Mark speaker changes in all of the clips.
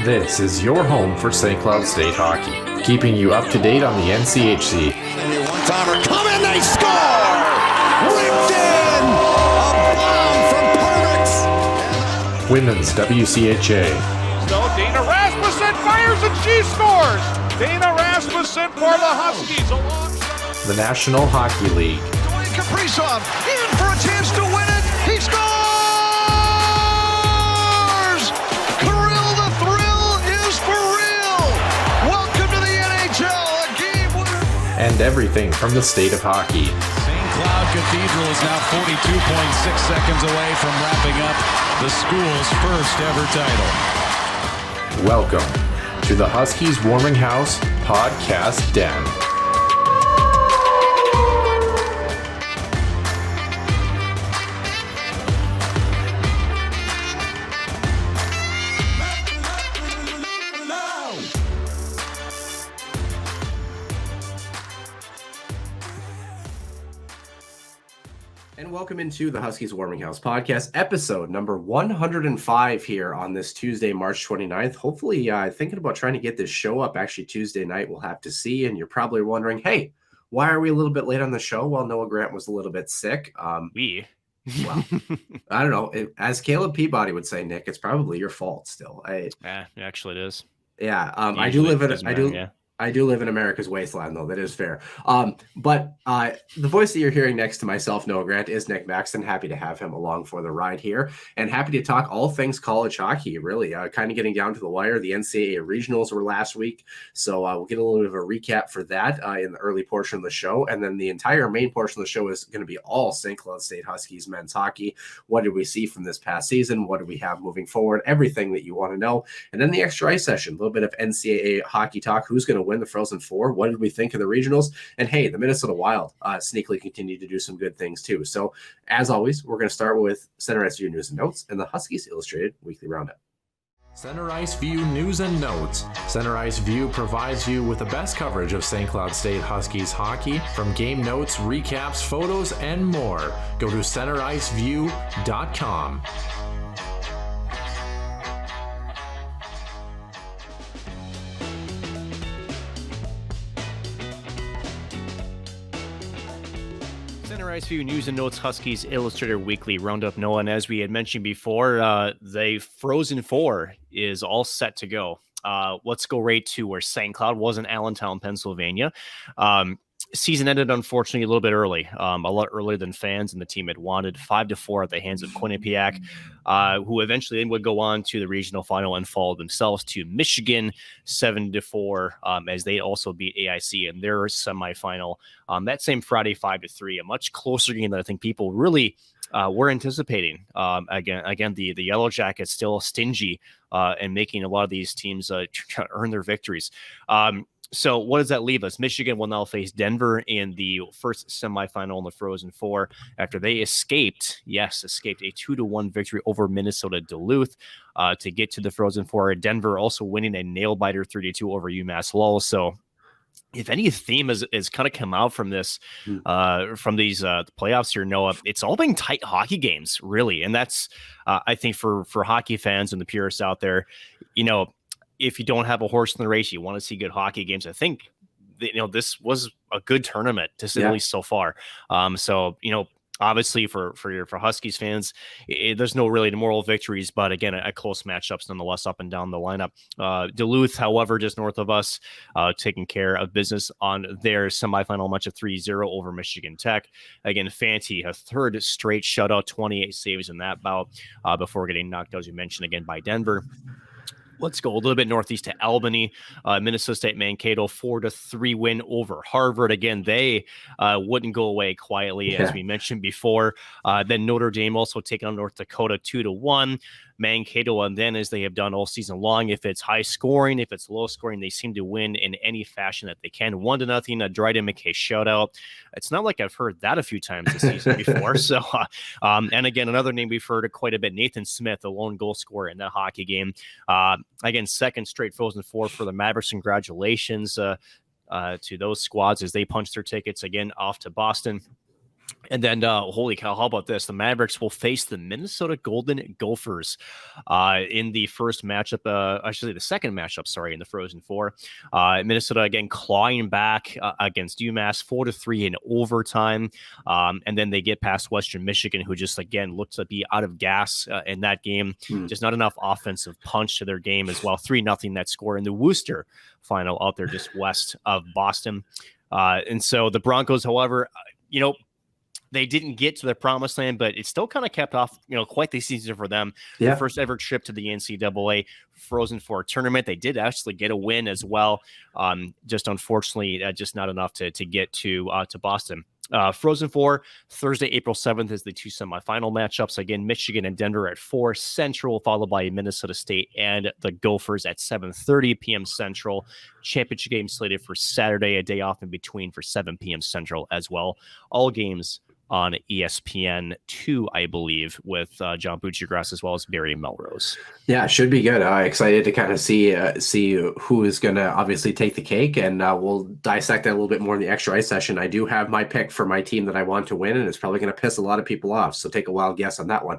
Speaker 1: This is your home for St. Cloud State hockey, keeping you up to date on the NCHC.
Speaker 2: One-timer coming, they score! Ripped in! A bomb from Pervix!
Speaker 1: Women's WCHA.
Speaker 3: So Dana Rasmussen fires and she scores! Dana Rasmussen for the Huskies alongside
Speaker 1: The National Hockey League.
Speaker 2: Dwayne Kaprizov in for a chance to win it! He scores! Kirill, the thrill is for real! Welcome to the NHL, a game winner!
Speaker 1: And everything from the state of hockey.
Speaker 4: St. Cloud Cathedral is now 42.6 seconds away from wrapping up the school's first ever title.
Speaker 1: Welcome to the Huskies Warming House Podcast Den.
Speaker 5: And welcome into the Huskies Warming House Podcast, episode number 105 here on this Tuesday, March 29th. Hopefully, thinking about trying to get this show up actually Tuesday night. We'll have to see. And you're probably wondering, hey, why are we a little bit late on the show? Well, Noah Grant was a little bit sick.
Speaker 6: Well,
Speaker 5: I don't know. As Caleb Peabody would say, Nick, it's probably your fault still.
Speaker 6: Actually, it is.
Speaker 5: Yeah, I do live in America's wasteland, though. That is fair. But the voice that you're hearing next to myself, Noah Grant, is Nick Maxton. Happy to have him along for the ride here, and happy to talk all things college hockey. Really, kind of getting down to the wire. The NCAA regionals were last week, so we'll get a little bit of a recap for that in the early portion of the show, and then the entire main portion of the show is going to be all St. Cloud State Huskies men's hockey. What did we see from this past season? What do we have moving forward? Everything that you want to know, and then the extra ice session, a little bit of NCAA hockey talk. Who's going to win the Frozen Four? What did we think of the regionals? And hey, the Minnesota Wild sneakily continue to do some good things too. So as always, we're going to start with Center Ice View news and notes and the Huskies Illustrated Weekly Roundup.
Speaker 1: Center Ice View news and notes. Center Ice View provides you with the best coverage of St. Cloud State Huskies hockey, from game notes, recaps, photos, and more. Go to centericeview.com.
Speaker 6: Center Ice View News and Notes Huskies Illustrated Weekly Roundup. Noah, and as we had mentioned before, the Frozen Four is all set to go. Let's go right to where St. Cloud was in Allentown, Pennsylvania. Season ended, unfortunately, a little bit early, a lot earlier than fans and the team had wanted. 5-4 at the hands of Quinnipiac, who eventually would go on to the regional final and fall themselves to Michigan 7-4, as they also beat AIC in their semifinal that same Friday 5-3, a much closer game than I think people really were anticipating. Again, the Yellow Jackets still stingy and making a lot of these teams try to earn their victories. So what does that leave us? Michigan will now face Denver in the first semifinal in the Frozen Four after they escaped a 2-1 victory over Minnesota Duluth to get to the Frozen Four. Denver also winning a nail-biter 3-2 over UMass Lowell. So if any theme is kind of come out from this, from these playoffs here, Noah, it's all been tight hockey games, really. And that's, I think, for hockey fans and the purists out there, if you don't have a horse in the race, you want to see good hockey games. I think this was a good tournament, at least so far. Obviously for Huskies fans, there's no really moral victories, but again, a close matchups nonetheless up and down the lineup. Duluth, however, just north of us, taking care of business on their semifinal match of 3-0 over Michigan Tech. Again, Fanti, a third straight shutout, 28 saves in that bout before getting knocked out, as you mentioned, again by Denver. Let's go a little bit northeast to Albany. Minnesota State Mankato 4-3 win over Harvard. Again, they wouldn't go away quietly, as we mentioned before. Then Notre Dame also taking on North Dakota 2-1. Mankato, and then as they have done all season long, if it's high scoring, if it's low scoring, they seem to win in any fashion that they can. 1-0, a Dryden McKay shutout. It's not like I've heard that a few times this season before. So, and again, another name we've heard quite a bit, Nathan Smith, the lone goal scorer in that hockey game. Again, second straight Frozen Four for the Mavericks. Congratulations to those squads as they punch their tickets again off to Boston. And then, holy cow, how about this? The Mavericks will face the Minnesota Golden Gophers in the first matchup, actually the second matchup, sorry, in the Frozen Four. Minnesota, again, clawing back against UMass 4-3 in overtime. And then they get past Western Michigan, who just, again, looks to be out of gas in that game. Just not enough offensive punch to their game as well. 3-0 that score in the Worcester final out there just west of Boston. And so the Broncos, however, they didn't get to the promised land, but it still kind of kept off, quite the season for them. Yeah. The first ever trip to the NCAA Frozen Four tournament. They did actually get a win as well. Just unfortunately, just not enough to get to Boston. Frozen Four, Thursday, April 7th is the two semifinal matchups. Again, Michigan and Denver at 4 Central, followed by Minnesota State and the Gophers at 7:30 p.m. Central. Championship game slated for Saturday, a day off in between for 7 p.m. Central as well. All games on ESPN2, I believe, with John Buccigross as well as Barry Melrose.
Speaker 5: Yeah, it should be good. Excited to kind of see who is going to obviously take the cake, and we'll dissect that a little bit more in the extra ice session. I do have my pick for my team that I want to win, and it's probably going to piss a lot of people off, so take a wild guess on that one.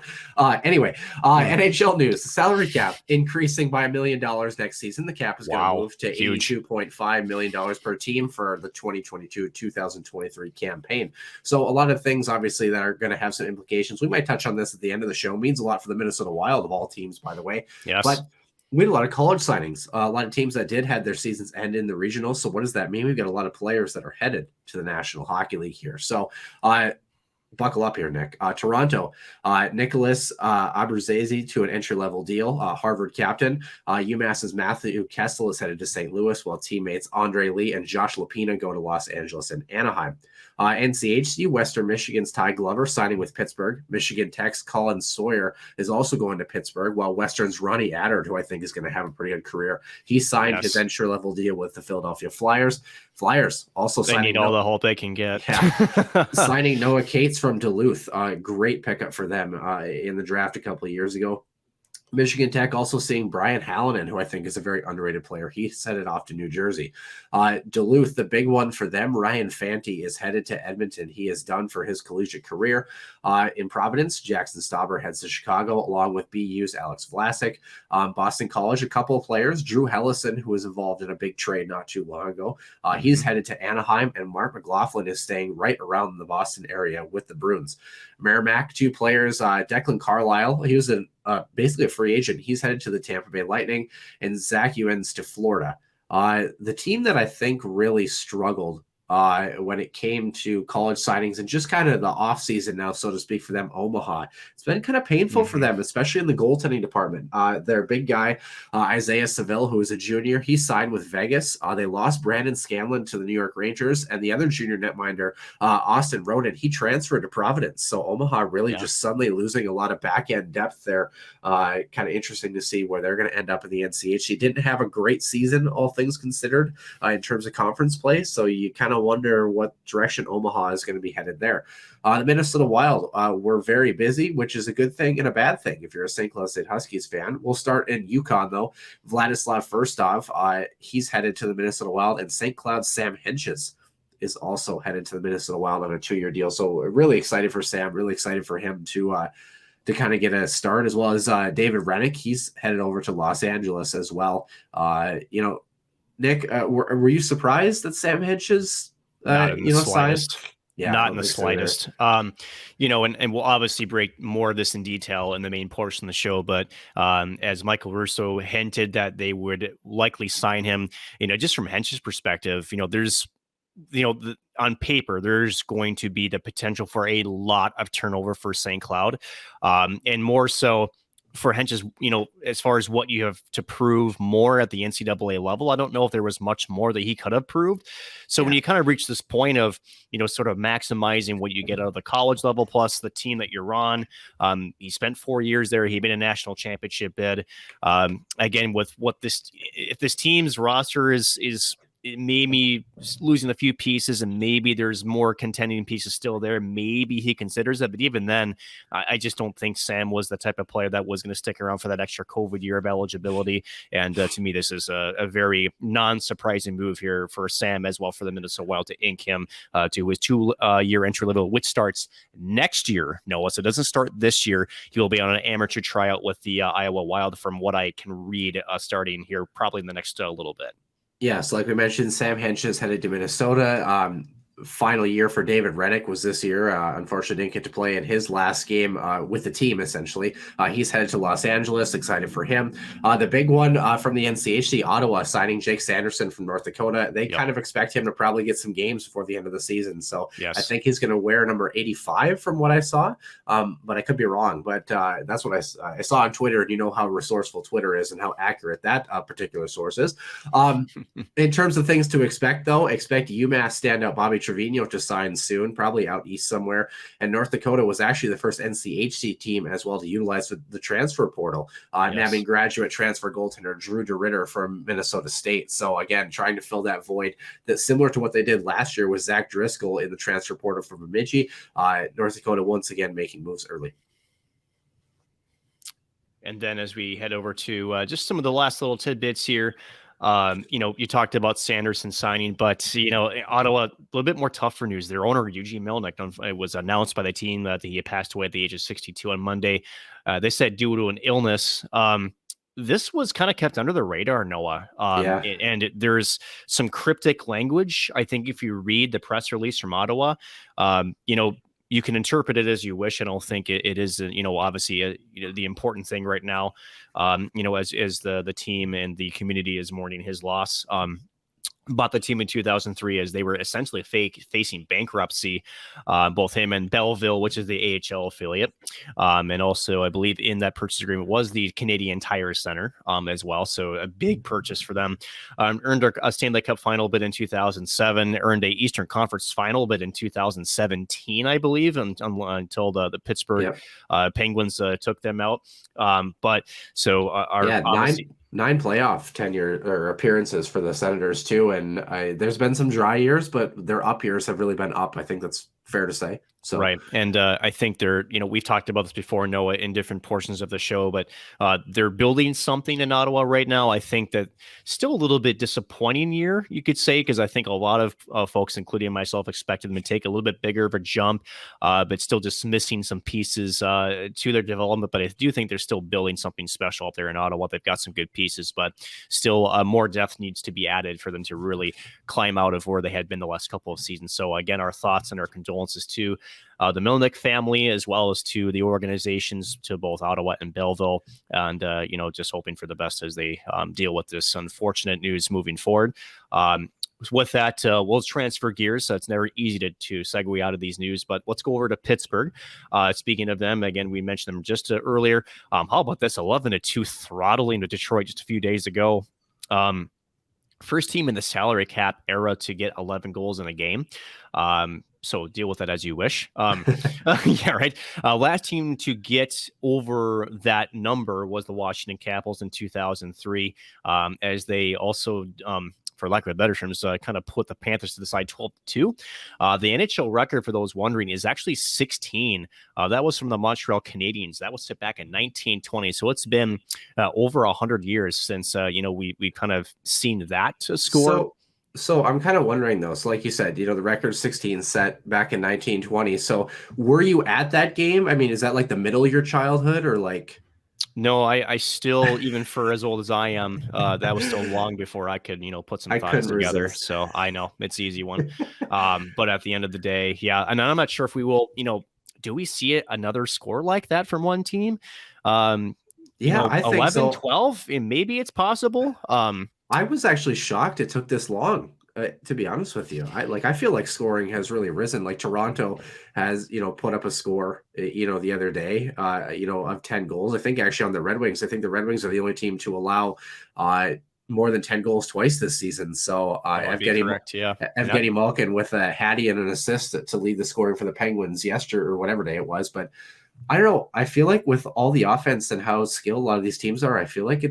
Speaker 5: Anyway, NHL news. The salary cap increasing by $1 million next season. The cap is going to move to $82.5 million per team for the 2022-2023 campaign. So a lot of things, obviously, that are going to have some implications. We might touch on this at the end of the show. It means a lot for the Minnesota Wild, of all teams, by the way.
Speaker 6: Yes.
Speaker 5: But we had a lot of college signings, a lot of teams that did have their seasons end in the regional. So what does that mean? We've got a lot of players that are headed to the National Hockey League here. So buckle up here, Nick. Toronto, Nicholas Abruzzese to an entry-level deal, Harvard captain. UMass's Matthew Kessel is headed to St. Louis, while teammates Andre Lee and Josh Lapina go to Los Angeles and Anaheim. NCHC, Western Michigan's Ty Glover signing with Pittsburgh. Michigan Tech's Colin Sawyer is also going to Pittsburgh, while Western's Ronnie Adder, who I think is going to have a pretty good career, he signed his entry-level deal with the Philadelphia Flyers. Flyers also
Speaker 6: they need all the help they can get.
Speaker 5: Signing Noah Cates from Duluth. Great pickup for them in the draft a couple of years ago. Michigan Tech also seeing Brian Hallinan, who I think is a very underrated player. He headed off to New Jersey. Duluth, the big one for them, Ryan Fanti is headed to Edmonton. He is done for his collegiate career. In Providence, Jackson Stauber heads to Chicago, along with BU's Alex Vlasic. Boston College, a couple of players. Drew Hellison, who was involved in a big trade not too long ago. He's headed to Anaheim, and Mark McLaughlin is staying right around the Boston area with the Bruins. Merrimack, 2 players. Declan Carlisle, he was basically a free agent. He's headed to the Tampa Bay Lightning, and Zach Ewens to Florida. The team that I think really struggled when it came to college signings and just kind of the offseason now, so to speak, for them, Omaha. It's been kind of painful for them, especially in the goaltending department. Their big guy, Isaiah Seville, who is a junior, he signed with Vegas. They lost Brandon Scanlon to the New York Rangers, and the other junior netminder, Austin Roden, he transferred to Providence. So Omaha really just suddenly losing a lot of back-end depth there. Kind of interesting to see where they're going to end up in the NCHC. Didn't have a great season, all things considered, in terms of conference play. So you kind of wonder what direction Omaha is going to be headed there. The Minnesota Wild were very busy, which is a good thing and a bad thing if you're a St. Cloud State Huskies fan. We'll start in Yukon, though. Vladislav Firstov, he's headed to the Minnesota Wild, and St. Cloud's Sam Hinches is also headed to the Minnesota Wild on a 2-year deal. So really excited for Sam, really excited for him to kind of get a start, as well as David Rennick. He's headed over to Los Angeles as well. Nick, were you surprised that Sam Hinches
Speaker 6: not in the slightest.
Speaker 5: Signed? Yeah,
Speaker 6: not in the slightest. And we'll obviously break more of this in detail in the main portion of the show. But as Michael Russo hinted that they would likely sign him, just from Hench's perspective, there's, on paper, there's going to be the potential for a lot of turnover for St. Cloud, and more so for Hench's, as far as what you have to prove more at the NCAA level. I don't know if there was much more that he could have proved. So when you kind of reach this point of, sort of maximizing what you get out of the college level, plus the team that you're on, he spent 4 years there. He made a national championship bid. Again, with if this team's roster is maybe losing a few pieces and maybe there's more contending pieces still there. Maybe he considers it. But even then, I just don't think Sam was the type of player that was going to stick around for that extra COVID year of eligibility. And to me, this is a very non-surprising move here for Sam as well for the Minnesota Wild to ink him to his 2-year entry level, which starts next year, Noah. So it doesn't start this year. He will be on an amateur tryout with the Iowa Wild from what I can read starting here probably in the next little bit.
Speaker 5: Yes, like we mentioned, Sam Hench is headed to Minnesota. Final year for David Reddick was this year. Unfortunately, didn't get to play in his last game with the team, essentially. He's headed to Los Angeles. Excited for him. The big one from the NCHC, Ottawa, signing Jake Sanderson from North Dakota. They kind of expect him to probably get some games before the end of the season. So I think he's going to wear number 85 from what I saw. But I could be wrong. But that's what I saw on Twitter. And you know how resourceful Twitter is and how accurate that particular source is. In terms of things to expect, though, expect UMass standout Bobby Trevino to sign soon, probably out east somewhere. And North Dakota was actually the first NCHC team as well to utilize the transfer portal, nabbing graduate transfer goaltender Drew DeRitter from Minnesota State. So again, trying to fill that void that's similar to what they did last year with Zach Driscoll in the transfer portal from Bemidji. North Dakota once again making moves early.
Speaker 6: And then as we head over to just some of the last little tidbits here, you talked about Sanderson signing, but, Ottawa, a little bit more tougher news. Their owner, Eugene Melnick, it was announced by the team that he had passed away at the age of 62 on Monday. They said due to an illness. This was kind of kept under the radar, Noah. And there's some cryptic language. I think if you read the press release from Ottawa, you can interpret it as you wish. I don't think it is, obviously the important thing right now, as the team and the community is mourning his loss. Bought the team in 2003 as they were essentially facing bankruptcy, both him and Belleville, which is the AHL affiliate. And also, I believe in that purchase agreement was the Canadian Tire Center as well. So a big purchase for them. Earned a Stanley Cup final bid in 2007, earned a Eastern Conference final bid in 2017, I believe, until the Pittsburgh Penguins took them out. Nine playoff tenure or appearances for the Senators too, and there's been some dry years, but their up years have really been up. I think that's fair to say. So right, and I think they're, we've talked about this before, Noah, in different portions of the show, but they're building something in Ottawa right now. I think that still a little bit disappointing year, you could say, because I think a lot of folks, including myself, expected them to take a little bit bigger of a jump, but still just missing some pieces to their development. But I do think they're still building something special up there in Ottawa. They've got some good pieces, but still more depth needs to be added for them to really climb out of where they had been the last couple of seasons. So again, our thoughts and our condolences to the Melnick family, as well as to the organizations, to both Ottawa and Belleville, and just hoping for the best as they deal with this unfortunate news moving forward. With that, we'll transfer gears. So it's never easy to segue out of these news, but let's go over to Pittsburgh. Speaking of them, again, we mentioned them just earlier. How about this 11-2 throttling to Detroit just a few days ago? First team in the salary cap era to get 11 goals in a game. So deal with that as you wish. Yeah, right. Last team to get over that number was the Washington Capitals in 2003, as they also, for lack of a better terms, kind of put the Panthers to the side 12-2. The NHL record, for those wondering, is actually 16. That was from the Montreal Canadiens. That was set back in 1920. So it's been over 100 years since, we kind of seen that score.
Speaker 5: So I'm kind of wondering, though. So like you said, the record 16 set back in 1920. So were you at that game? I mean, is that like the middle of your childhood or like?
Speaker 6: No, I still, even for as old as I am, that was still long before I could, put some thoughts together. Resist. So I know it's an easy one. But at the end of the day, yeah. And I'm not sure if we will, do we see it another score like that from one team? I think 11, so. 12, and maybe it's possible.
Speaker 5: I was actually shocked it took this long, to be honest with you. I feel like scoring has really risen. Like Toronto has, put up a score, the other day, of 10 goals. I think actually on the Red Wings, the Red Wings are the only team to allow more than 10 goals twice this season. So Evgeny Malkin with a Hattie and an assist to lead the scoring for the Penguins yesterday or whatever day it was. But I don't know. I feel like with all the offense and how skilled a lot of these teams are, I feel like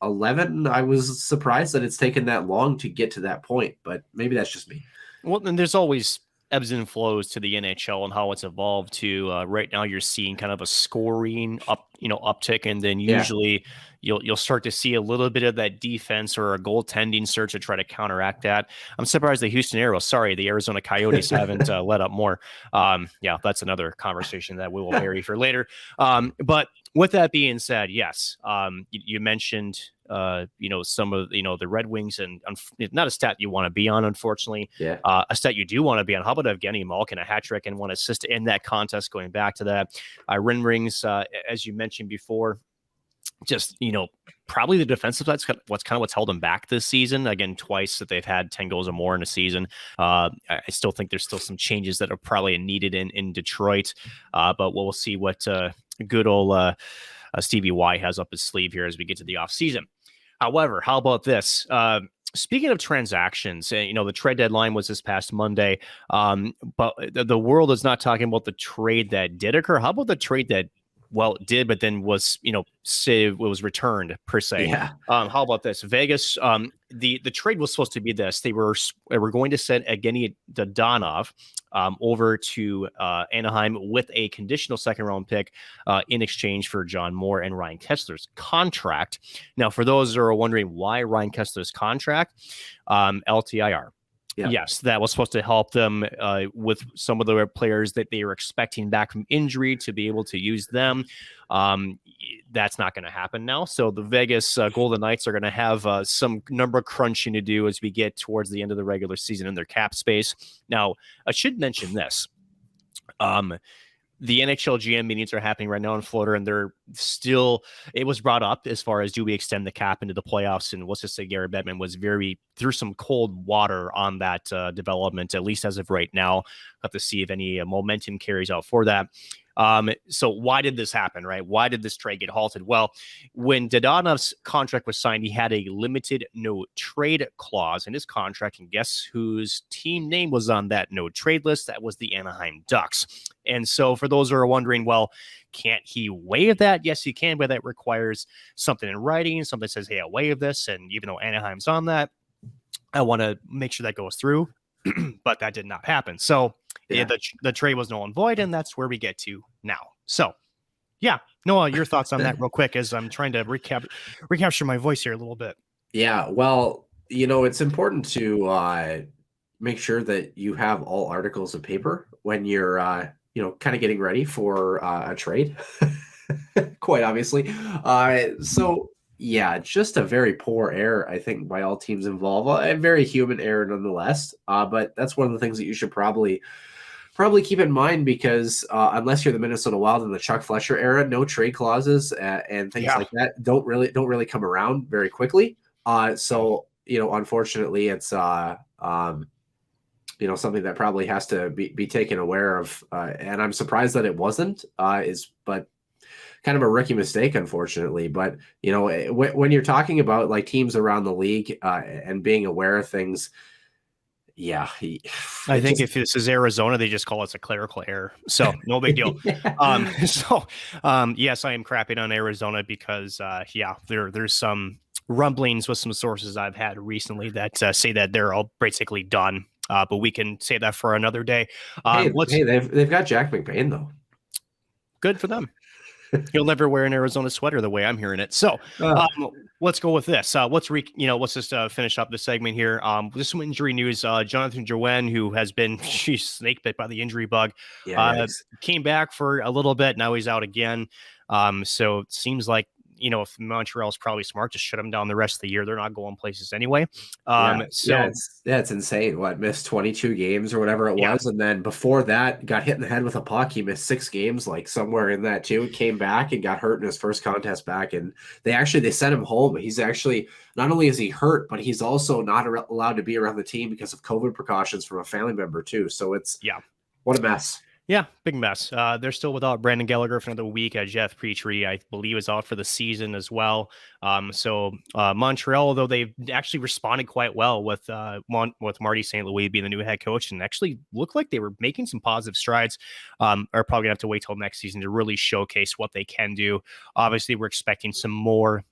Speaker 5: 11. I was surprised that it's taken that long to get to that point, but maybe that's just me.
Speaker 6: Well, then there's always ebbs and flows to the NHL and how it's evolved to right now you're seeing kind of a scoring uptick, and then usually you'll start to see a little bit of that defense or a goaltending search to try to counteract that. I'm surprised the the Arizona Coyotes haven't let up more. That's another conversation that we will bury for later. But with that being said, yes, you mentioned some of the Red Wings, and not a stat you want to be on, unfortunately.
Speaker 5: Yeah.
Speaker 6: A stat you do want to be on. How about Evgeny Malkin, a hat trick and 1 assist in that contest? Going back to that, Red Wings, as you mentioned before, just probably the defensive side's what's held them back this season. Again, twice that they've had 10 goals or more in a season. I still think there's still some changes that are probably needed in Detroit, but we'll see what good old Stevie Y has up his sleeve here as we get to the offseason. However, how about this? Speaking of transactions, the trade deadline was this past Monday, but the world is not talking about the trade that did occur. How about the trade that did, but then was, was returned per se.
Speaker 5: Yeah.
Speaker 6: How about this? Vegas, the trade was supposed to be this. They were going to send Evgeny Dadonov over to Anaheim with a conditional second-round pick in exchange for John Moore and Ryan Kessler's contract. Now, for those that are wondering why Ryan Kessler's contract, LTIR. Yeah. Yes, that was supposed to help them with some of the players that they were expecting back from injury to be able to use them. That's not going to happen now. So the Vegas Golden Knights are going to have some number crunching to do as we get towards the end of the regular season in their cap space. Now, I should mention this. The NHL GM meetings are happening right now in Florida, and it was brought up as far as, do we extend the cap into the playoffs? And let's just say Gary Bettman was through some cold water on that development, at least as of right now. Have to see if any momentum carries out for that. So why did this happen, right? Why did this trade get halted? Well, when Dadonov's contract was signed, he had a limited no trade clause in his contract. And guess whose team name was on that no trade list? That was the Anaheim Ducks. And so for those who are wondering, well, can't he waive that? Yes, he can, but that requires something in writing. Something that says, hey, I'll waive this. And even though Anaheim's on that, I want to make sure that goes through. But that did not happen. So the trade was null and void, and that's where we get to now. So, Noah, your thoughts on that real quick, as I'm trying to recapture my voice here a little bit.
Speaker 5: Yeah, well, it's important to make sure that you have all articles of paper when you're, kind of getting ready for a trade, quite obviously. Just a very poor error, I think, by all teams involved. A very human error nonetheless. But that's one of the things that you should probably keep in mind, because unless you're the Minnesota Wild in the Chuck Fletcher era, no trade clauses and things like that don't really come around very quickly. Unfortunately, it's something that probably has to be taken aware of. And I'm surprised that it wasn't. But kind of a rookie mistake, unfortunately. But when you're talking about like teams around the league and being aware of things. Yeah,
Speaker 6: I think if this is Arizona, they just call it a clerical error. So no big deal. Yes, I am crapping on Arizona because there's some rumblings with some sources I've had recently that say that they're all basically done. But we can say that for another day.
Speaker 5: They've got Jack McBain though. Good
Speaker 6: for them. He'll never wear an Arizona sweater the way I'm hearing it. So let's go with this. Let's just finish up the segment here. Just some injury news. Jonathan Drouin, who has been snake bit by the injury bug, came back for a little bit. Now he's out again. So it seems like, if Montreal's probably smart, just shut them down the rest of the year. They're not going places anyway.
Speaker 5: It's insane. Missed 22 games or whatever it was. And then before that, got hit in the head with a puck. He missed 6 games, like somewhere in that too. Came back and got hurt in his first contest back. And they sent him home. He's actually, not only is he hurt, but he's also not allowed to be around the team because of COVID precautions from a family member too. So what a mess.
Speaker 6: Yeah, big mess. They're still without Brandon Gallagher for another week. Jeff Petrie, I believe, is out for the season as well. Montreal, although they've actually responded quite well with Marty St. Louis being the new head coach, and actually looked like they were making some positive strides, are probably going to have to wait till next season to really showcase what they can do. Obviously, we're expecting some more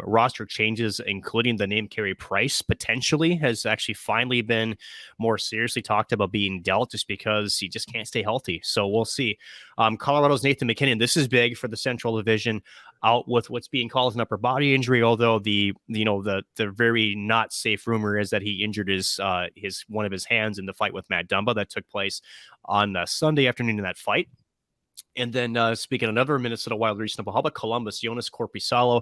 Speaker 6: roster changes, including the name Carey Price potentially has actually finally been more seriously talked about being dealt just because he just can't stay healthy. So we'll see. Colorado's Nathan MacKinnon, this is big for the Central Division, out with what's being called an upper body injury, although the very not safe rumor is that he injured his one of his hands in the fight with Matt Dumba that took place on Sunday afternoon in that fight. And then speaking of another Minnesota Wild reasonable, how about Columbus? Jonas Korpisalo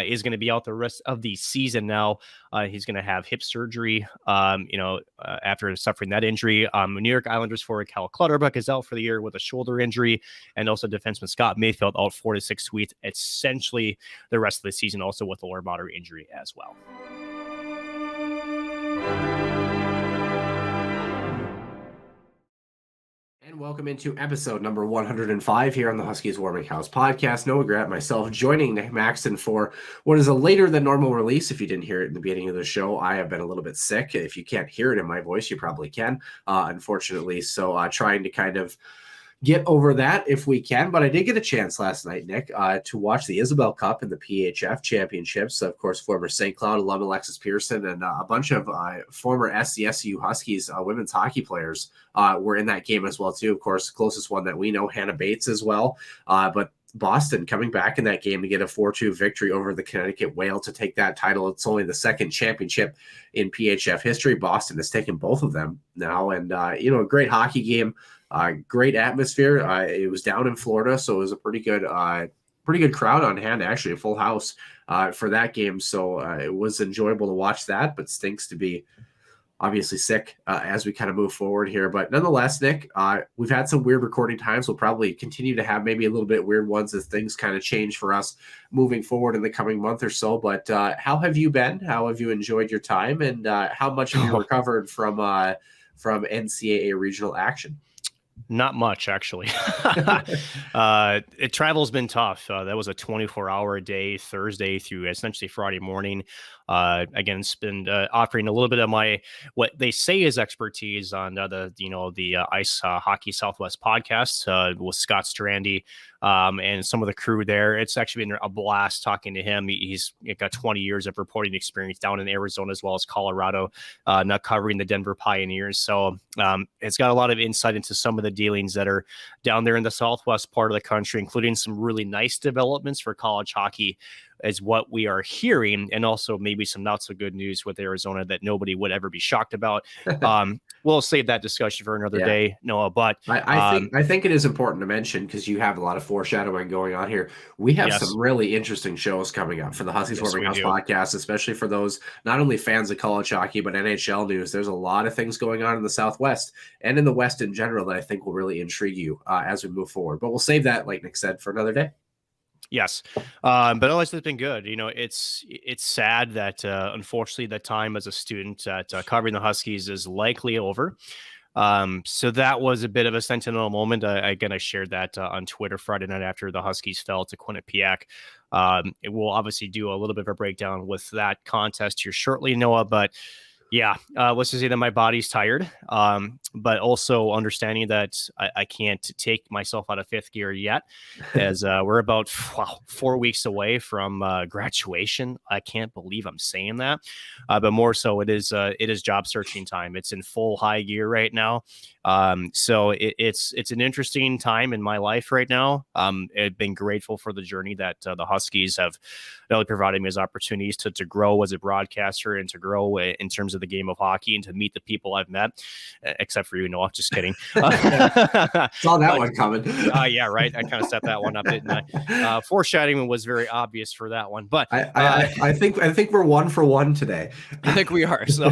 Speaker 6: is going to be out the rest of the season now. He's going to have hip surgery, after suffering that injury. New York Islanders forward Cal Clutterbuck is out for the year with a shoulder injury, and also defenseman Scott Mayfield out 4 to 6 weeks, essentially the rest of the season, also with a lower body injury as well.
Speaker 5: And welcome into episode number 105 here on the Huskies Warming House podcast. Noah Grant, myself, joining Nick Maxton for what is a later than normal release. If you didn't hear it in the beginning of the show, I have been a little bit sick. If you can't hear it in my voice, you probably can, unfortunately. So trying to kind of get over that if we can. But I did get a chance last night, Nick, to watch the Isabel Cup and the PHF championships. Of course, former St. Cloud alum Alexis Pearson and a bunch of former SCSU Huskies women's hockey players were in that game as well, too. Of course, the closest one that we know, Hannah Bates as well. But Boston coming back in that game to get a 4-2 victory over the Connecticut Whale to take that title. It's only the second championship in PHF history. Boston has taken both of them now. And, a great hockey game. Great atmosphere. It was down in Florida, so it was a pretty good crowd on hand, actually, a full house for that game. So it was enjoyable to watch that, but stinks to be obviously sick as we kind of move forward here. But nonetheless, Nick, we've had some weird recording times. We'll probably continue to have maybe a little bit weird ones as things kind of change for us moving forward in the coming month or so. But how have you been? How have you enjoyed your time? And how much have you recovered from NCAA regional action?
Speaker 6: Not much, actually. Travel's been tough. That was a 24-hour day, Thursday through essentially Friday morning. Again, it's been offering a little bit of what they say is expertise on the Ice Hockey Southwest podcast with Scott Strandy and some of the crew there. It's actually been a blast talking to him. He's got 20 years of reporting experience down in Arizona as well as Colorado, not covering the Denver Pioneers. So it's got a lot of insight into some of the dealings that are down there in the Southwest part of the country, including some really nice developments for college hockey is what we are hearing, and also maybe some not so good news with Arizona that nobody would ever be shocked about. We'll save that discussion for another day, Noah. But
Speaker 5: I think it is important to mention, because you have a lot of foreshadowing going on here. We have some really interesting shows coming up for the Huskies Warming House podcast, especially for those not only fans of college hockey but NHL news. There's a lot of things going on in the Southwest and in the West in general that I think will really intrigue you as we move forward. But we'll save that, like Nick said, for another day.
Speaker 6: Yes. But otherwise it's been good. It's sad that unfortunately the time as a student at covering the Huskies is likely over. So that was a bit of a sentinel moment. I shared that on Twitter Friday night after the Huskies fell to Quinnipiac. It will obviously do a little bit of a breakdown with that contest here shortly, Noah, but yeah, let's just say that my body's tired, but also understanding that I can't take myself out of fifth gear yet, as we're about 4 weeks away from graduation. I can't believe I'm saying that, but more so it is job searching time. It's in full high gear right now. So it's an interesting time in my life right now. I've been grateful for the journey that the Huskies have not only provided me as opportunities to grow as a broadcaster and to grow in terms of the game of hockey and to meet the people I've met, except for you, Noah. Just kidding.
Speaker 5: Saw that one coming.
Speaker 6: Yeah, right. I kind of set that one up, didn't I? Foreshadowing was very obvious for that one, but
Speaker 5: I think we're 1 for 1 today.
Speaker 6: I think we are. So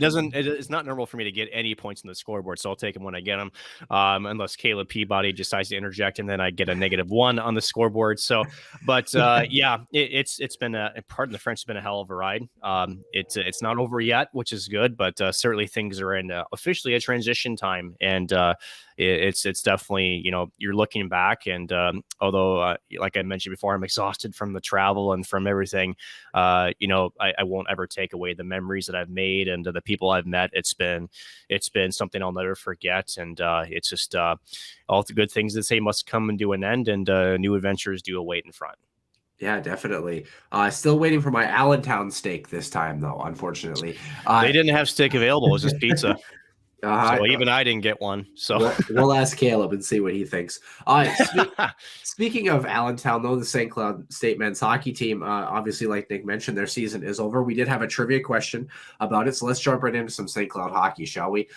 Speaker 6: it's not normal for me to get any points in the scoreboard, so I'll take them when I get them, unless Caleb Peabody decides to interject, and then I get a -1 on the scoreboard. So, but yeah, it's been pardon the French, it's been a hell of a ride. It's not over yet, which is good, but certainly things are in officially a transition time, and it's definitely, you're looking back, and although like I mentioned before, I'm exhausted from the travel and from everything, I won't ever take away the memories that I've made and the people I've met. It's been something I'll never forget, and it's just all the good things that say must come and do an end, and new adventures do await in front.
Speaker 5: Yeah, definitely. Still waiting for my Allentown steak this time, though, unfortunately.
Speaker 6: They didn't have steak available. It was just pizza. So even I didn't get one. So
Speaker 5: we'll ask Caleb and see what he thinks. Speaking of Allentown, though, the St. Cloud State men's hockey team, obviously, like Nick mentioned, their season is over. We did have a trivia question about it, so let's jump right into some St. Cloud hockey, shall we?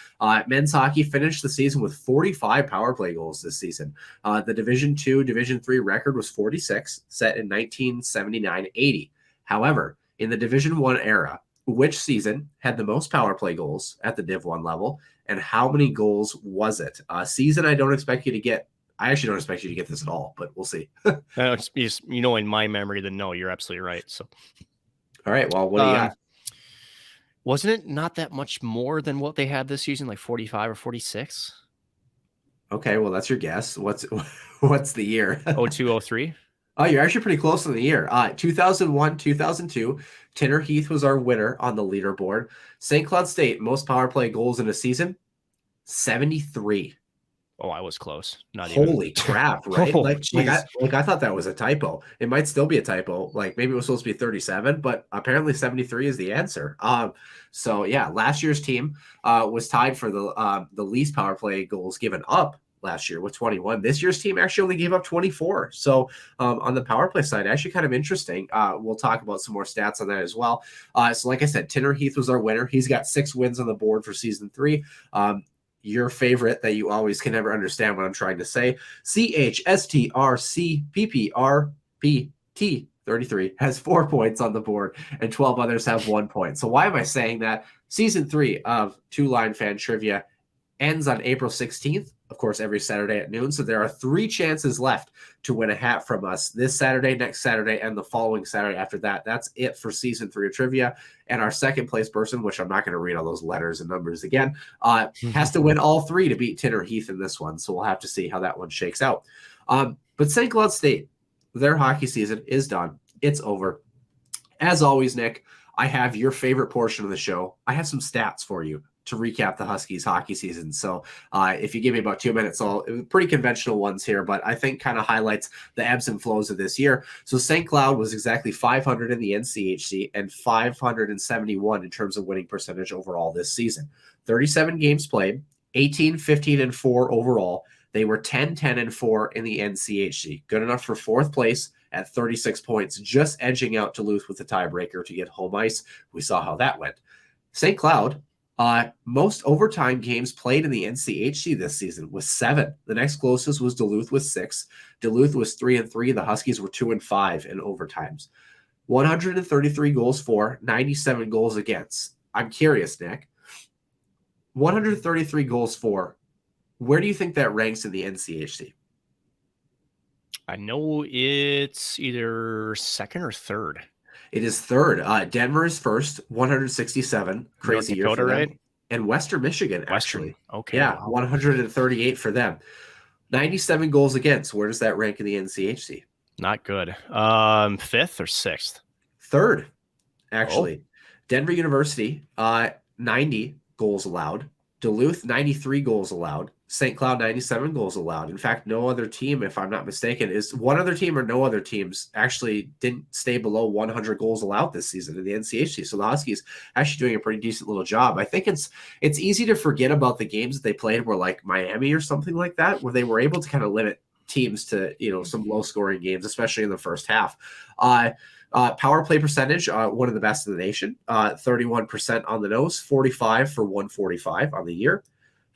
Speaker 5: Men's hockey finished the season with 45 power play goals this season. The Division II, Division III record was 46, set in 1979-80. However, in the Division I era, which season had the most power play goals at the Div 1 level, and how many goals was it? Season I don't expect you to get. I actually don't expect you to get this at all, but we'll see.
Speaker 6: In my memory, then no, you're absolutely right. So,
Speaker 5: all right, well, what do you got?
Speaker 6: Wasn't it not that much more than what they had this season, like 45 or 46?
Speaker 5: Okay, well, that's your guess. What's the year?
Speaker 6: 0203.
Speaker 5: Oh, you're actually pretty close on the year. 2001, 2002. Tinner Heath was our winner on the leaderboard. St. Cloud State, most power play goals in a season, 73.
Speaker 6: Oh, I was close.
Speaker 5: Holy crap, right?
Speaker 6: Oh,
Speaker 5: I thought that was a typo. It might still be a typo. Like maybe it was supposed to be 37, but apparently 73 is the answer. So yeah, last year's team was tied for the least power play goals given up last year with 21. This year's team actually only gave up 24. So on the power play side, actually kind of interesting. We'll talk about some more stats on that as well. So like I said, Tinner Heath was our winner. He's got 6 wins on the board for season 3. Your favorite that you always can never understand what I'm trying to say, CHSTRCPPRPT 33 has 4 points on the board and 12 others have 1 point. So why am I saying that? Season 3 of Two Line Fan Trivia ends on April 16th, of course, every Saturday at noon. So there are 3 chances left to win a hat from us this Saturday, next Saturday, and the following Saturday after that. That's it for season 3 of trivia. And our second place person, which I'm not going to read all those letters and numbers again, has to win all 3 to beat Tinner Heath in this one. So we'll have to see how that one shakes out. But St. Cloud State, their hockey season is done. It's over. As always, Nick, I have your favorite portion of the show. I have some stats for you to recap the Huskies hockey season. So if you give me about 2 minutes, pretty conventional ones here, but I think kind of highlights the ebbs and flows of this year. So St. Cloud was exactly 500 in the NCHC and 571 in terms of winning percentage overall this season. 37 games played, 18, 15, and 4 overall. They were 10, 10, and 4 in the NCHC. Good enough for 4th place at 36 points, just edging out Duluth with the tiebreaker to get home ice. We saw how that went. St. Cloud, most overtime games played in the NCHC this season was 7. The next closest was Duluth with 6. Duluth was 3-3. The Huskies were 2-5 in overtimes. 133 goals for, 97 goals against. I'm curious, Nick. 133 goals for. Where do you think that ranks in the NCHC?
Speaker 6: I know it's either second or third.
Speaker 5: It is third. Denver is first, 167. Crazy year for them. Right? And Western Michigan, actually.
Speaker 6: Okay.
Speaker 5: Yeah, wow. 138 for them. 97 goals against. Where does that rank in the NCHC?
Speaker 6: Not good. 5th or 6th?
Speaker 5: Third, actually. Oh. Denver University, 90 goals allowed. Duluth, 93 goals allowed. St. Cloud, 97 goals allowed. In fact, no other team, if I'm not mistaken, is one other team or no other teams actually didn't stay below 100 goals allowed this season in the NCHC. So the Huskies actually doing a pretty decent little job. I think it's easy to forget about the games that they played were like Miami or something like that, where they were able to kind of limit teams to, some low scoring games, especially in the first half. Power play percentage, one of the best in the nation, 31% on the nose, 45 for 145 on the year.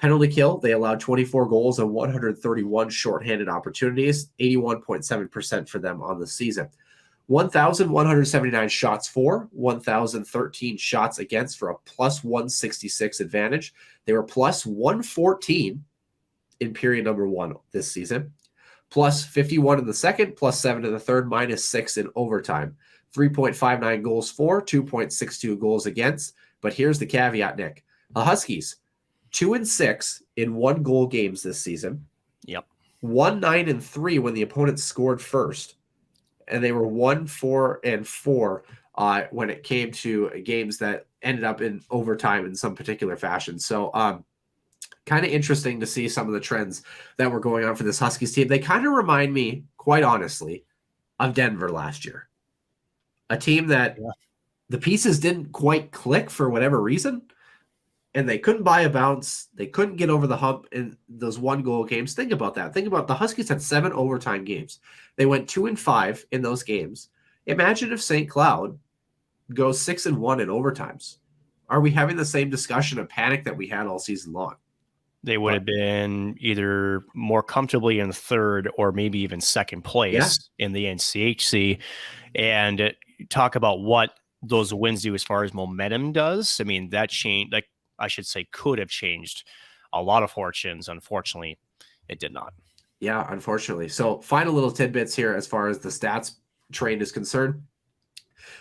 Speaker 5: Penalty kill, they allowed 24 goals and 131 shorthanded opportunities, 81.7% for them on the season. 1,179 shots for, 1,013 shots against for a plus 166 advantage. They were plus 114 in period number 1 this season. Plus 51 in the second, plus 7 in the third, minus 6 in overtime. 3.59 goals for, 2.62 goals against. But here's the caveat, Nick. The Huskies, 2-6 in 1-goal games this season.
Speaker 6: Yep.
Speaker 5: 1-9-3 when the opponent scored first. And they were 1-4-4 when it came to games that ended up in overtime in some particular fashion. So kind of interesting to see some of the trends that were going on for this Huskies team. They kind of remind me, quite honestly, of Denver last year. A team that the pieces didn't quite click for whatever reason, and they couldn't buy a bounce. They couldn't get over the hump in those 1-goal games. Think about that. Think about the Huskies had 7 overtime games. They went 2-5 in those games. Imagine if St. Cloud goes 6-1 in overtimes. Are we having the same discussion of panic that we had all season long?
Speaker 6: They would have been either more comfortably in third or maybe even second place in the NCHC. And talk about what those wins do as far as momentum does. I mean, that changed, like I should say, could have changed a lot of fortunes. Unfortunately, it did not.
Speaker 5: Yeah, unfortunately. So final little tidbits here as far as the stats train is concerned.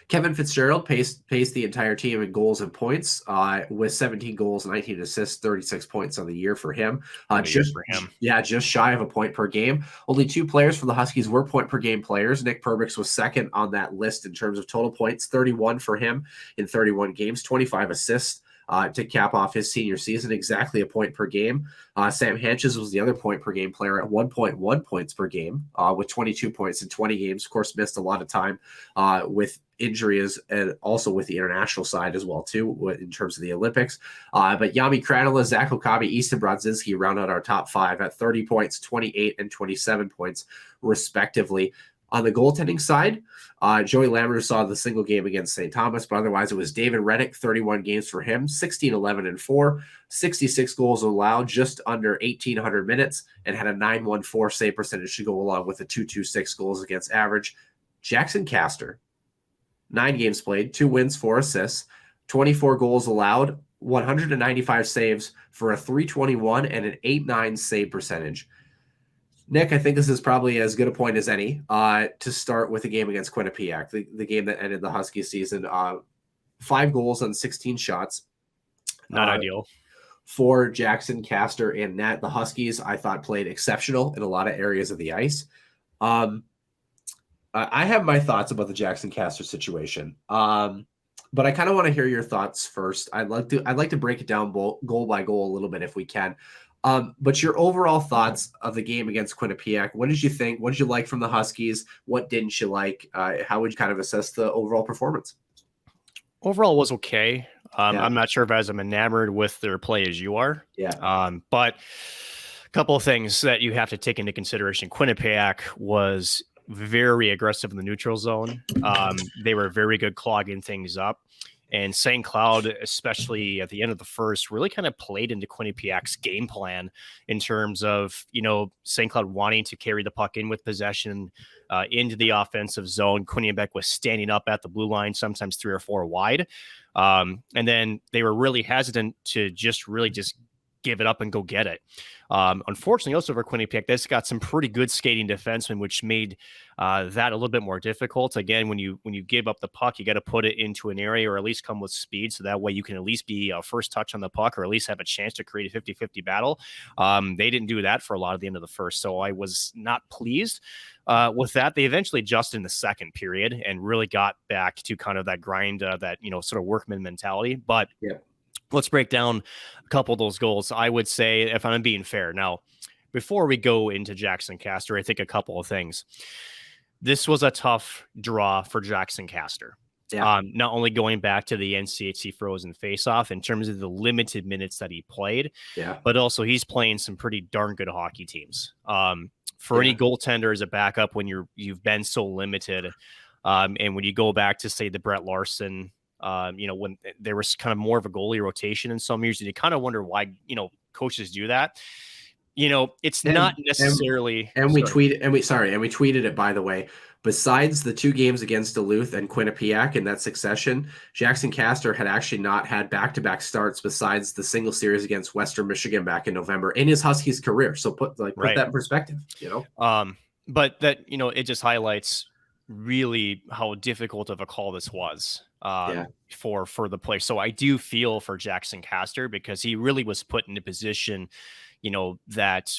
Speaker 5: Kevin Fitzgerald paced the entire team in goals and points with 17 goals, 19 assists, 36 points on the year for him. Just shy of a point per game. Only 2 players from the Huskies were point per game players. Nick Perbix was second on that list in terms of total points, 31 for him in 31 games, 25 assists. To cap off his senior season, exactly a point per game. Sam Hanches was the other point per game player at 1.1 points per game with 22 points in 20 games. Of course, missed a lot of time with injuries and also with the international side as well, too, in terms of the Olympics. But Yami Kranola, Zach Okabe, Easton Brodzinski round out our top 5 at 30 points, 28 and 27 points, respectively. On the goaltending side, Joey Lambert saw the single game against St. Thomas, but otherwise it was David Reddick, 31 games for him, 16, 11, and 4, 66 goals allowed, just under 1,800 minutes, and had a 914 save percentage to go along with a 226 goals against average. Jackson Castor, 9 games played, 2 wins, 4 assists, 24 goals allowed, 195 saves for a 321 and an 8.9 save percentage. Nick, I think this is probably as good a point as any to start with a game against Quinnipiac, the game that ended the Huskies season. 5 goals on 16 shots.
Speaker 6: Not ideal.
Speaker 5: For Jackson, Castor, and net. The Huskies, I thought, played exceptional in a lot of areas of the ice. I have my thoughts about the Jackson Castor situation, but I kind of want to hear your thoughts first. I'd like to break it down goal by goal a little bit if we can. But your overall thoughts of the game against Quinnipiac, what did you think? What did you like from the Huskies? What didn't you like? How would you kind of assess the overall performance?
Speaker 6: Overall was okay. I'm not sure if I was enamored with their play as you are. But a couple of things that you have to take into consideration. Quinnipiac was very aggressive in the neutral zone. They were very good clogging things up. And St. Cloud, especially at the end of the first, really kind of played into Quinnipiac's game plan in terms of, St. Cloud wanting to carry the puck in with possession into the offensive zone. Quinnipiac was standing up at the blue line, sometimes 3 or 4 wide. And then they were really hesitant to just give it up and go get it. Unfortunately, also for Quinnipiac, this got some pretty good skating defensemen, which made that a little bit more difficult. Again, when you give up the puck, you got to put it into an area or at least come with speed. So that way you can at least be first touch on the puck or at least have a chance to create a 50-50 battle. They didn't do that for a lot of the end of the first. So I was not pleased with that. They eventually adjusted in the second period and really got back to kind of that grind, that, sort of workman mentality. But let's break down a couple of those goals. I would say, if I'm being fair now, before we go into Jackson Castor, I think a couple of things. This was a tough draw for Jackson Castor. Not only going back to the NCHC Frozen Faceoff in terms of the limited minutes that he played, but also he's playing some pretty darn good hockey teams. For any goaltender as a backup when you've been so limited, and when you go back to, say, the Brett Larson, when there was kind of more of a goalie rotation in some years, and you kind of wonder why, coaches do that. It's not necessarily. We tweeted it, by the way. Besides the 2 games against Duluth and Quinnipiac in that succession, Jackson Castor had actually not had back-to-back starts besides the single series against Western Michigan back in November in his Huskies career. So put that in perspective, But that, it just highlights really how difficult of a call this was for the player. So I do feel for Jackson Castor because he really was put in a position, that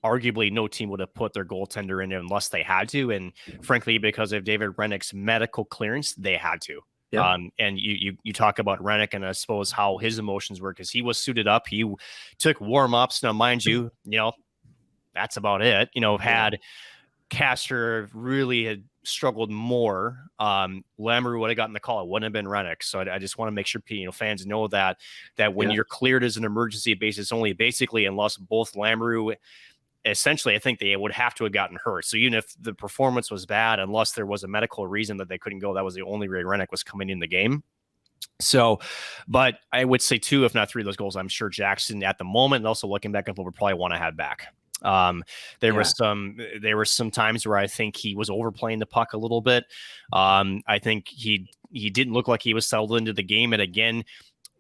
Speaker 6: arguably no team would have put their goaltender in unless they had to. And frankly, because of David Rennick's medical clearance, they had to. And you talk about Rennick and I suppose how his emotions were because he was suited up. He took warm-ups. Now, mind you, that's about it. Had Castor really had struggled more, Lambert would have gotten the call. It wouldn't have been Rennick. So I just want to make sure fans know that when you're cleared as an emergency basis only, basically, unless both Lambert, essentially, I think they would have to have gotten hurt. So even if the performance was bad, unless there was a medical reason that they couldn't go, that was the only way Rennick was coming in the game. So, but I would say 2, if not 3 of those goals, I'm sure Jackson at the moment, and also looking back up, would probably want to have back. There were some times where I think he was overplaying the puck a little bit. I think he didn't look like he was settled into the game. And again,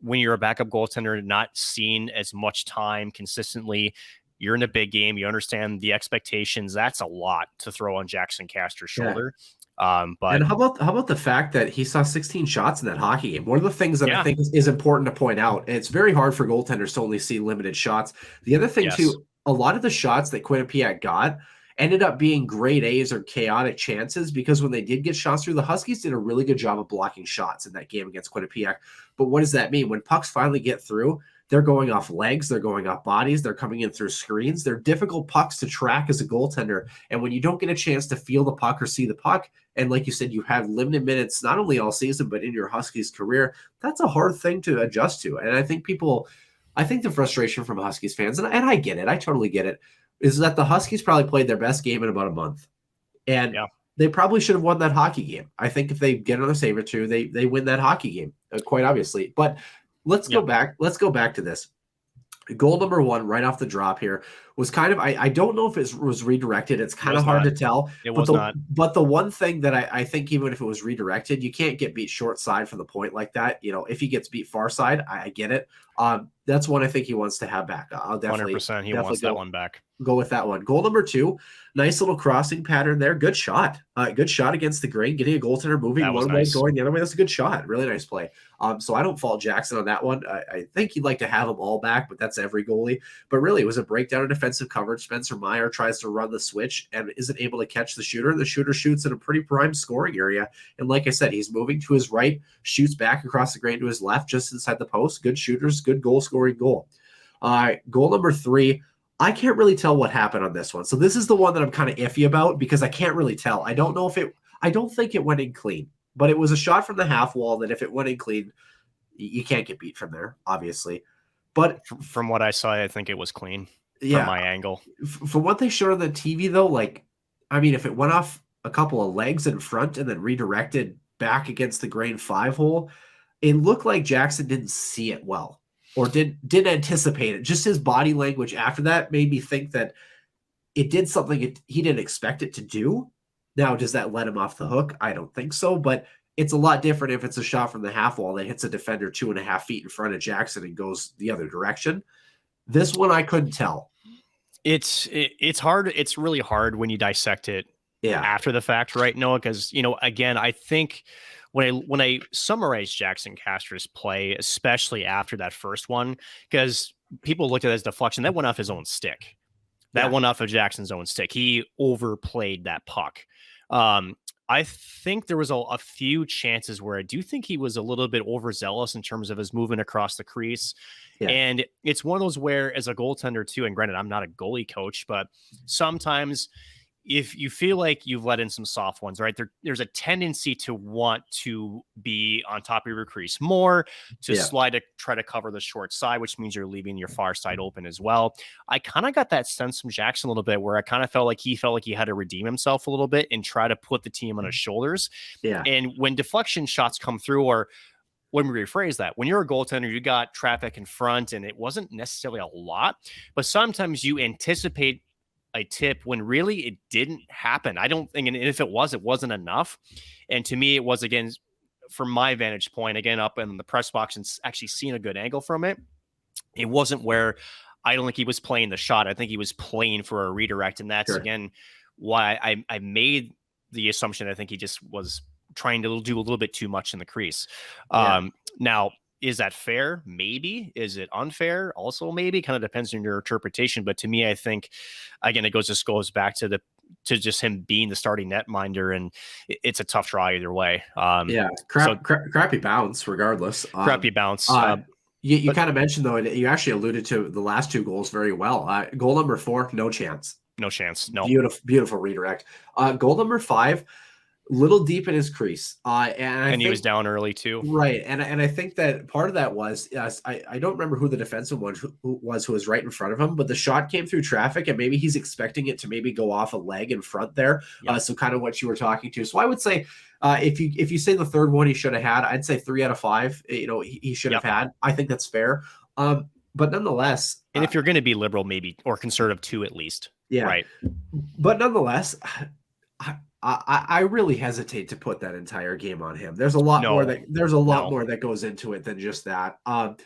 Speaker 6: when you're a backup goaltender, not seeing as much time consistently, you're in a big game. You understand the expectations. That's a lot to throw on Jackson Castor's shoulder. But
Speaker 5: and how about the fact that he saw 16 shots in that hockey game? One of the things that I think is important to point out, and it's very hard for goaltenders to only see limited shots. The other thing too, a lot of the shots that Quinnipiac got ended up being grade A's or chaotic chances, because when they did get shots through, the Huskies did a really good job of blocking shots in that game against Quinnipiac. But what does that mean? When pucks finally get through, they're going off legs, they're going off bodies, they're coming in through screens. They're difficult pucks to track as a goaltender. And when you don't get a chance to feel the puck or see the puck, and like you said, you have limited minutes, not only all season, but in your Huskies career, that's a hard thing to adjust to. And I think the frustration from Huskies fans, and I get it, I totally get it, is that the Huskies probably played their best game in about a month. And they probably should have won that hockey game. I think if they get another save or two, they win that hockey game, quite obviously. But let's go back. Let's go back to this. Goal number 1 right off the drop here was kind of, I don't know if it was redirected. It's kind of hard to tell.
Speaker 6: It was not.
Speaker 5: But the one thing that I think, even if it was redirected, you can't get beat short side from the point like that. You know, if he gets beat far side, I get it. That's one I think he wants to have back. I'll definitely
Speaker 6: 100%. He wants that one back.
Speaker 5: Go with that one. Goal number 2, nice little crossing pattern there. Good shot. Good shot against the grain, getting a goaltender moving one way, going the other way. That's a good shot. Really nice play. So I don't fault Jackson on that one. I think he'd like to have them all back, but that's every goalie. But really, it was a breakdown in defensive coverage. Spencer Meyer tries to run the switch and isn't able to catch the shooter. And the shooter shoots in a pretty prime scoring area. And like I said, he's moving to his right, shoots back across the grain to his left, just inside the post. Good shooters, good goal-scoring goal. Goal number 3, I can't really tell what happened on this one. So this is the one that I'm kind of iffy about, because I can't really tell. I don't think it went in clean, but it was a shot from the half wall that if it went in clean, you can't get beat from there, obviously. But
Speaker 6: from what I saw, I think it was clean from my angle.
Speaker 5: From what they showed on the TV, though, like, I mean, if it went off a couple of legs in front and then redirected back against the grain 5 hole, it looked like Jackson didn't see it well, or didn't anticipate it. Just his body language after that made me think that it did something he didn't expect it to do. Now, does that let him off the hook? I don't think so, but it's a lot different if it's a shot from the half wall that hits a defender 2.5 feet in front of Jackson and goes the other direction. This one, I couldn't tell.
Speaker 6: It's hard. It's really hard when you dissect it after the fact, right, Noah? Because, again, I think when I summarize Jackson Castor's play, especially after that first one, because people looked at it as deflection, that went off his own stick. That went off of Jackson's own stick. He overplayed that puck. I think there was a few chances where I do think he was a little bit overzealous in terms of his movement across the crease. Yeah. And it's one of those where, as a goaltender too, and granted, I'm not a goalie coach, but sometimes if you feel like you've let in some soft ones, right, there's a tendency to want to be on top of your crease more, to slide to try to cover the short side, which means you're leaving your far side open as well. I kind of got that sense from Jackson a little bit, where I kind of felt like he had to redeem himself a little bit and try to put the team on his shoulders. Yeah. And when deflection shots come through, or when we rephrase that, when you're a goaltender, you got traffic in front, and it wasn't necessarily a lot, but sometimes you anticipate a tip when really it didn't happen. I don't think, and if it wasn't enough. And to me, it was, again, from my vantage point, again, up in the press box and actually seeing a good angle from it, it wasn't where I don't think he was playing the shot. I think he was playing for a redirect. And that's, again, why I made the assumption. I think he just was trying to do a little bit too much in the crease. Now, is that fair? Maybe. Is it unfair? Also, maybe. Kind of depends on your interpretation. But to me, I think, again, it goes back to just him being the starting netminder, and it's a tough draw either way.
Speaker 5: Crappy bounce, regardless.
Speaker 6: Crappy bounce.
Speaker 5: You kind of mentioned, though, and you actually alluded to the last 2 goals very well. Goal number 4, no chance.
Speaker 6: no chance. No.
Speaker 5: Beautiful redirect. Goal number 5, little deep in his crease. And
Speaker 6: he was down early too.
Speaker 5: Right. And I think that part of that was, I don't remember who the defensive one who was right in front of him, but the shot came through traffic and maybe he's expecting it to maybe go off a leg in front there. Yep. So kind of what you were talking to. So I would say, if you say the third one he should have had, I'd say 3 out of 5, he should have had. I think that's fair. But nonetheless,
Speaker 6: and if you're going to be liberal, maybe, or conservative too, at least.
Speaker 5: Yeah.
Speaker 6: Right.
Speaker 5: But nonetheless, I really hesitate to put that entire game on him. There's a lot more that goes into it than just that. I'm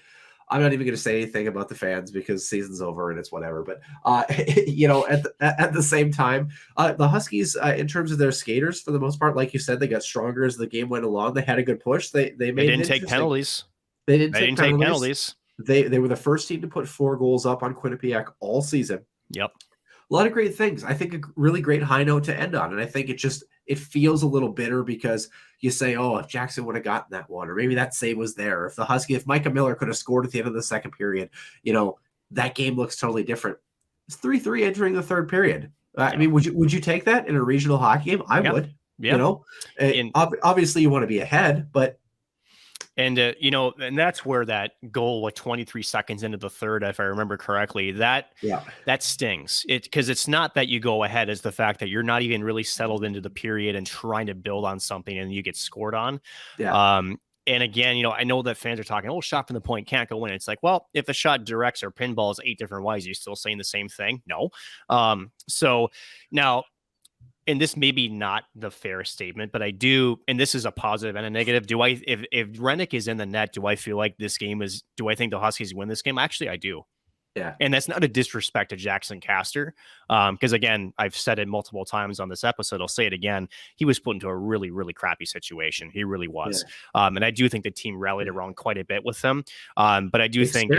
Speaker 5: not even going to say anything about the fans because season's over and it's whatever. But at the same time, the Huskies, in terms of their skaters, for the most part, like you said, they got stronger as the game went along. They had a good push. They
Speaker 6: didn't take penalties.
Speaker 5: They didn't take penalties. They were the first team to put 4 goals up on Quinnipiac all season.
Speaker 6: Yep.
Speaker 5: A lot of great things. I think a really great high note to end on. And I think it feels a little bitter because you say, oh, if Jackson would have gotten that one, or maybe that save was there. If Micah Miller could have scored at the end of the second period, that game looks totally different. It's 3-3 entering the third period. I mean, would you take that in a regional hockey game? I would. Yeah. Obviously you want to be ahead, but.
Speaker 6: And, and that's where that goal with 23 seconds into the third, if I remember correctly, that stings. Because it's not that you go ahead, it's the fact that you're not even really settled into the period and trying to build on something and you get scored on. Yeah. And again, I know that fans are talking, shot from the point can't go in. It's like, well, if the shot directs or pinballs 8 different ways, you're still saying the same thing? No. So now, and this may be not the fair statement, but I do, and this is a positive and a negative. If Rennick is in the net, do I feel like do I think the Huskies win this game? Actually, I do.
Speaker 5: Yeah.
Speaker 6: And that's not a disrespect to Jackson Castor. Because again, I've said it multiple times on this episode. I'll say it again. He was put into a really, really crappy situation. He really was. Yeah. And I do think the team rallied around quite a bit with him. But I do think,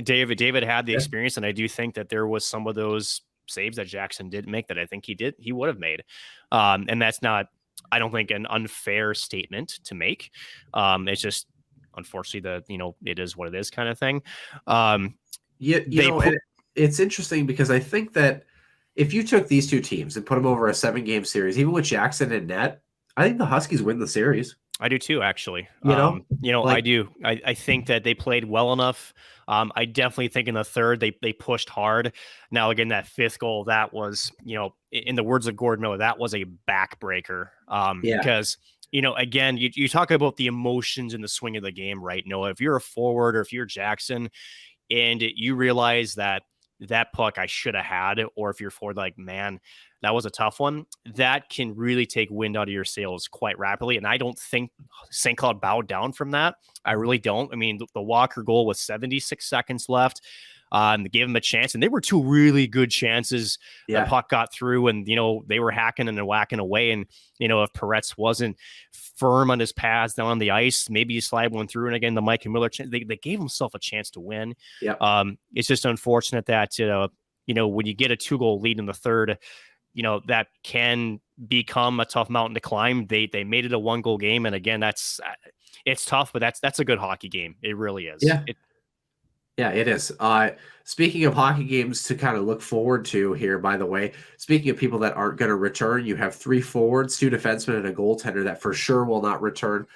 Speaker 6: David had the experience, and I do think that there was some of those saves that Jackson didn't make that I think he would have made. And that's not, I don't think, an unfair statement to make. It's just, unfortunately, it is what it is kind of thing.
Speaker 5: It's interesting because I think that if you took these two teams and put them over a 7-game series, even with Jackson and net, I think the Huskies win the series.
Speaker 6: I do too, actually. I do. I think that they played well enough. I definitely think in the third they pushed hard. Now, again, that 5th goal, that was, in the words of Gordon Miller, that was a backbreaker. Because, again, you talk about the emotions and the swing of the game, right? Noah, if you're a forward or if you're Jackson and you realize that puck I should have had, or if you're forward, like, man, that was a tough one, that can really take wind out of your sails quite rapidly. And I don't think St. Cloud bowed down from that. I really don't. I mean, the Walker goal was 76 seconds left. They gave him a chance, and they were 2 really good chances. The puck got through, and, they were hacking and whacking away. And, if Peretz wasn't firm on his pads down on the ice, maybe you slide one through. And again, the Micah Miller chance, they gave himself a chance to win. It's just unfortunate that, when you get a 2-goal lead in the third, that can become a tough mountain to climb. They made it a 1-goal game. And again, it's tough, but that's a good hockey game. It really is.
Speaker 5: Yeah, it is. Speaking of hockey games to kind of look forward to here, by the way, speaking of people that aren't going to return, you have 3 forwards, 2 defensemen, and a goaltender that for sure will not return.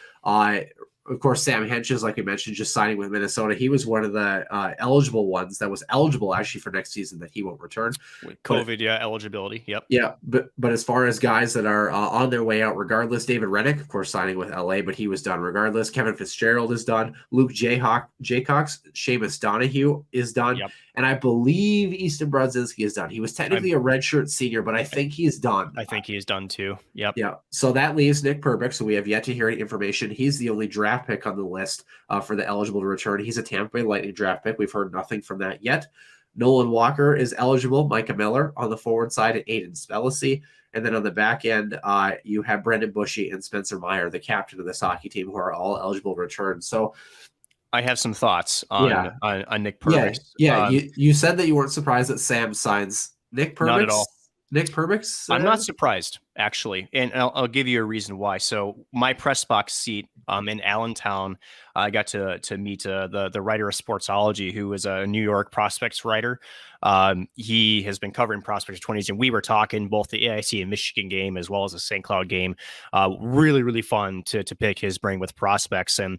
Speaker 5: Of course, Sam Henches, like we mentioned, just signing with Minnesota. He was one of the eligible ones that was eligible actually for next season that he won't return.
Speaker 6: With COVID, eligibility. Yep.
Speaker 5: Yeah, but as far as guys that are on their way out regardless, David Rennick, of course, signing with LA, but he was done regardless. Kevin Fitzgerald is done. Luke Jaycox, Seamus Donahue is done. Yep. And I believe Easton Brodzinski is done. He was technically a redshirt senior, but I think he's done.
Speaker 6: I think he is done too. Yep.
Speaker 5: Yeah. So that leaves Nick Perbick. So we have yet to hear any information. He's the only draft pick on the list for the eligible to return. He's a Tampa Bay Lightning draft pick. We've heard nothing from that yet. Nolan Walker is eligible. Micah Miller on the forward side and Aiden Spellacy. And then on the back end, you have Brendan Bushy and Spencer Meyer, the captain of this hockey team, who are all eligible to return. So
Speaker 6: I have some thoughts on Nick Perbick.
Speaker 5: You said that you weren't surprised that Sam signs Nick Perbick.
Speaker 6: Not at all.
Speaker 5: Nick Perbick's?
Speaker 6: I'm not surprised, actually. And I'll give you a reason why. So my press box seat in Allentown. I got to meet the writer of Sportsology, who is a New York prospects writer. He has been covering prospects for 20 years, and we were talking both the AIC and Michigan game as well as the St. Cloud game. Really, really fun to pick his brain with prospects. And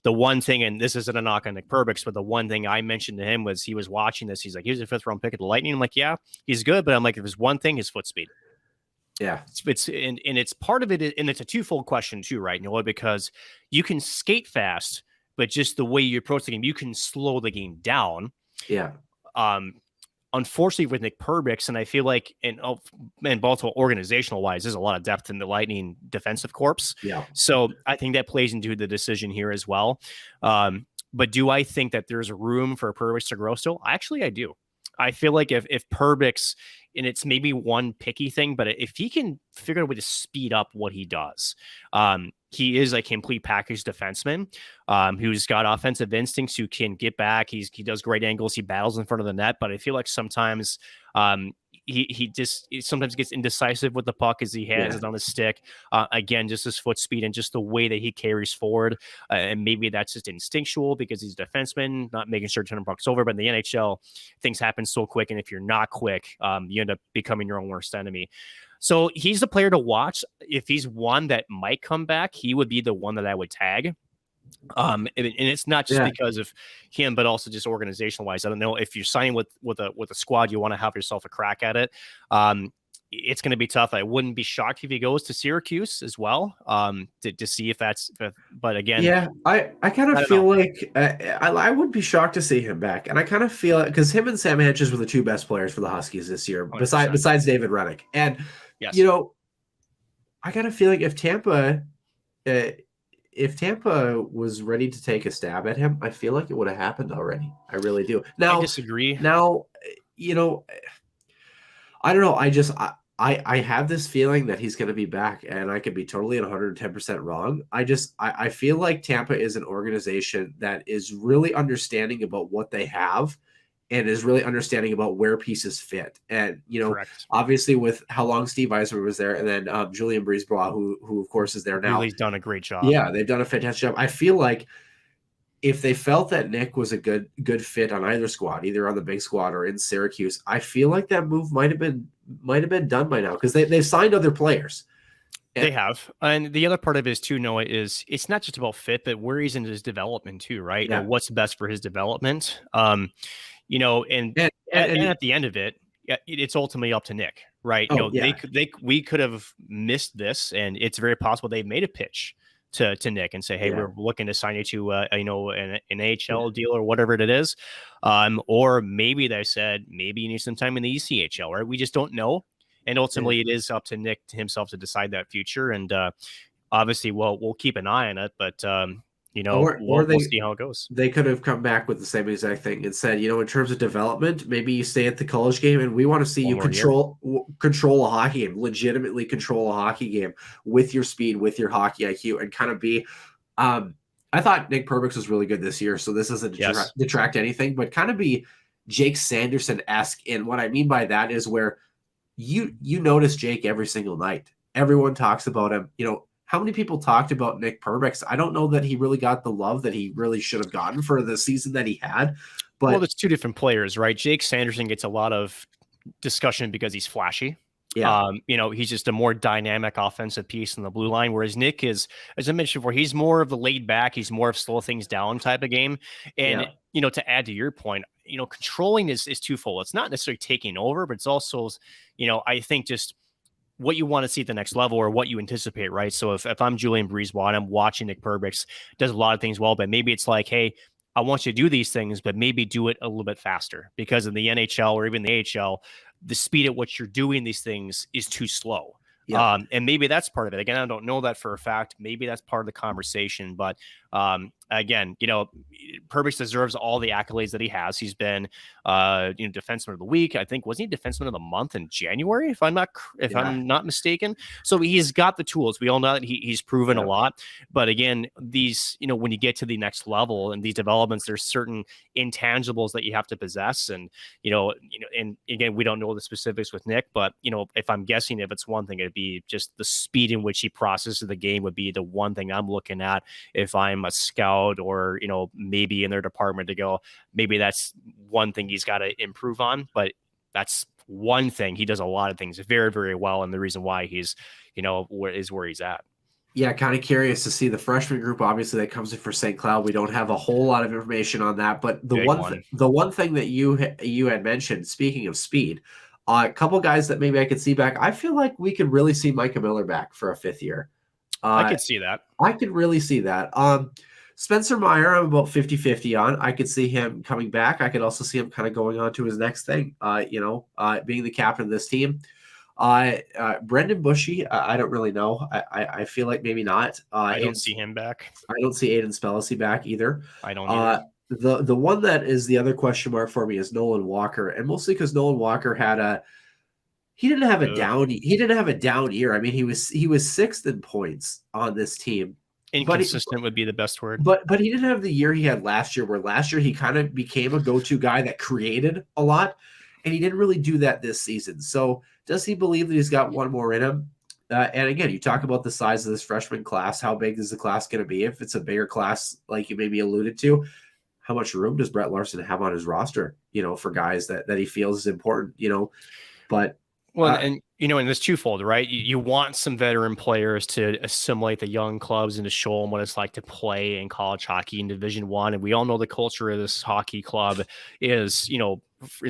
Speaker 6: the one thing, and this isn't a knock on Nick Perbix, but the one thing I mentioned to him was he was watching this. He's like, he's a 5th round pick of the Lightning. I'm like, yeah, he's good. But I'm like, if there's one thing, his foot speed.
Speaker 5: Yeah.
Speaker 6: And it's part of it. And it's a twofold question too, right, Noah? Because you can skate fast, but just the way you approach the game, you can slow the game down.
Speaker 5: Yeah.
Speaker 6: Unfortunately with Nick Perbix, and I feel like in Baltimore organizational wise, there's a lot of depth in the Lightning defensive corps.
Speaker 5: Yeah.
Speaker 6: So I think that plays into the decision here as well. But do I think that there's room for Perbix to grow still? Actually, I do. I feel like if Perbix, and it's maybe one picky thing, but if he can figure out a way to speed up what he does, he is a complete package defenseman who's got offensive instincts, who can get back. He does great angles. He battles in front of the net, but I feel like sometimes he sometimes gets indecisive with the puck as he has it on his stick. Again, just his foot speed and just the way that he carries forward. And maybe that's just instinctual because he's a defenseman, not making sure to turn pucks over. But in the NHL, things happen so quick. And if you're not quick, you end up becoming your own worst enemy. So he's the player to watch. If he's one that might come back, he would be the one that I would tag. And it's not just because of him, but also just organizational wise. I don't know if you're signing with a squad, you want to have yourself a crack at it. It's going to be tough. I wouldn't be shocked if he goes to Syracuse as well, to see if that's. But again,
Speaker 5: I kind of feel like I wouldn't be shocked to see him back, and I kind of feel it because him and Sam Hedges were the 2 best players for the Huskies this year,
Speaker 6: 100%.
Speaker 5: besides David Reddick. And
Speaker 6: yes.
Speaker 5: I kind of feel like if Tampa was ready to take a stab at him, I feel like it would have happened already. I really do. Now,
Speaker 6: I disagree.
Speaker 5: Now, I don't know. I have this feeling that he's going to be back, and I could be totally 110% wrong. I feel like Tampa is an organization that is really understanding about what they have and is really understanding about where pieces fit. And,
Speaker 6: Correct.
Speaker 5: Obviously with how long Steve Eisner was there, and then Julien Brisebois, who of course is there now.
Speaker 6: Really done a great job.
Speaker 5: Yeah, they've done a fantastic job. I feel like if they felt that Nick was a good fit on either squad, either on the big squad or in Syracuse, I feel like that move might have been done by now because they've signed other players.
Speaker 6: They have. And the other part of it is too, Noah, is it's not just about fit, but where he's in his development too, right?
Speaker 5: Yeah.
Speaker 6: And what's best for his development. And at the end of it, it's ultimately up to Nick, right? We could have missed this, and it's very possible they've made a pitch to Nick and say, hey, we're looking to sign you to an AHL deal or whatever it is. Or maybe they said, maybe you need some time in the ECHL, right? We just don't know. And ultimately it is up to Nick himself to decide that future. And obviously we'll keep an eye on it, but we'll see how it goes.
Speaker 5: They could have come back with the same exact thing and said, in terms of development, maybe you stay at the college game and we want to see you control a hockey game, legitimately control a hockey game with your speed, with your hockey IQ, and kind of be. I thought Nick Perbix was really good this year, so this doesn't detract anything, but kind of be Jake Sanderson-esque. And what I mean by that is where you notice Jake every single night. Everyone talks about him. How many people talked about Nick Perbix? I don't know that he really got the love that he really should have gotten for the season that he had. But
Speaker 6: there's 2 different players, right? Jake Sanderson gets a lot of discussion because he's flashy.
Speaker 5: Yeah.
Speaker 6: He's just a more dynamic offensive piece in the blue line, whereas Nick is, as I mentioned before, he's more of the laid back, he's more of slow things down type of game. And, to add to your point, controlling is twofold. It's not necessarily taking over, but it's also, I think just what you want to see at the next level or what you anticipate, right? So if I'm Julien Brisebois and I'm watching Nick Perbix, does a lot of things well, but maybe it's like, hey, I want you to do these things, but maybe do it a little bit faster, because in the NHL or even the AHL, the speed at which you're doing these things is too slow. Yeah. And maybe that's part of it. Again, I don't know that for a fact. Maybe that's part of the conversation, but again, Perbix deserves all the accolades that he has. He's been, defenseman of the week. I think, wasn't he defenseman of the month in January, if I'm not mistaken. So he's got the tools. We all know that he's proven a lot. But again, these, when you get to the next level and these developments, there's certain intangibles that you have to possess. And, and again, we don't know the specifics with Nick, but, if I'm guessing, if it's one thing, it'd be just the speed in which he processes the game would be the one thing I'm looking at if I'm a scout or, maybe in their department to go, maybe that's one thing he's got to improve on. But that's one thing. He does a lot of things very, very well. And the reason why he's, where he's at. Yeah,
Speaker 5: kind of curious to see the freshman group. Obviously, that comes in for St. Cloud. We don't have a whole lot of information on that, but the one thing that you had mentioned, speaking of speed, a couple guys that maybe I could see back. I feel like we could really see Micah Miller back for a 5th year.
Speaker 6: I could see that.
Speaker 5: I could really see that. Spencer Meyer, I'm about 50-50 on. I could see him coming back. I could also see him kind of going on to his next thing, being the captain of this team. Brendan Bushy, I don't really know. I feel like maybe not.
Speaker 6: I don't see him back.
Speaker 5: I don't see Aiden Spellacy back either.
Speaker 6: I don't either.
Speaker 5: The one that is the other question mark for me is Nolan Walker, and mostly because Nolan Walker he didn't have a down year. I mean, he was 6th in points on this team.
Speaker 6: Inconsistent would be the best word.
Speaker 5: But he didn't have the year he had last year, where last year he kind of became a go-to guy that created a lot, and he didn't really do that this season. So does he believe that he's got one more in him? And again, you talk about the size of this freshman class. How big is the class going to be? If it's a bigger class, like you maybe alluded to, how much room does Brett Larson have on his roster, for guys that he feels is important, but
Speaker 6: well, and it's twofold, right? You want some veteran players to assimilate the young clubs and to show them what it's like to play in college hockey in Division I. And we all know the culture of this hockey club is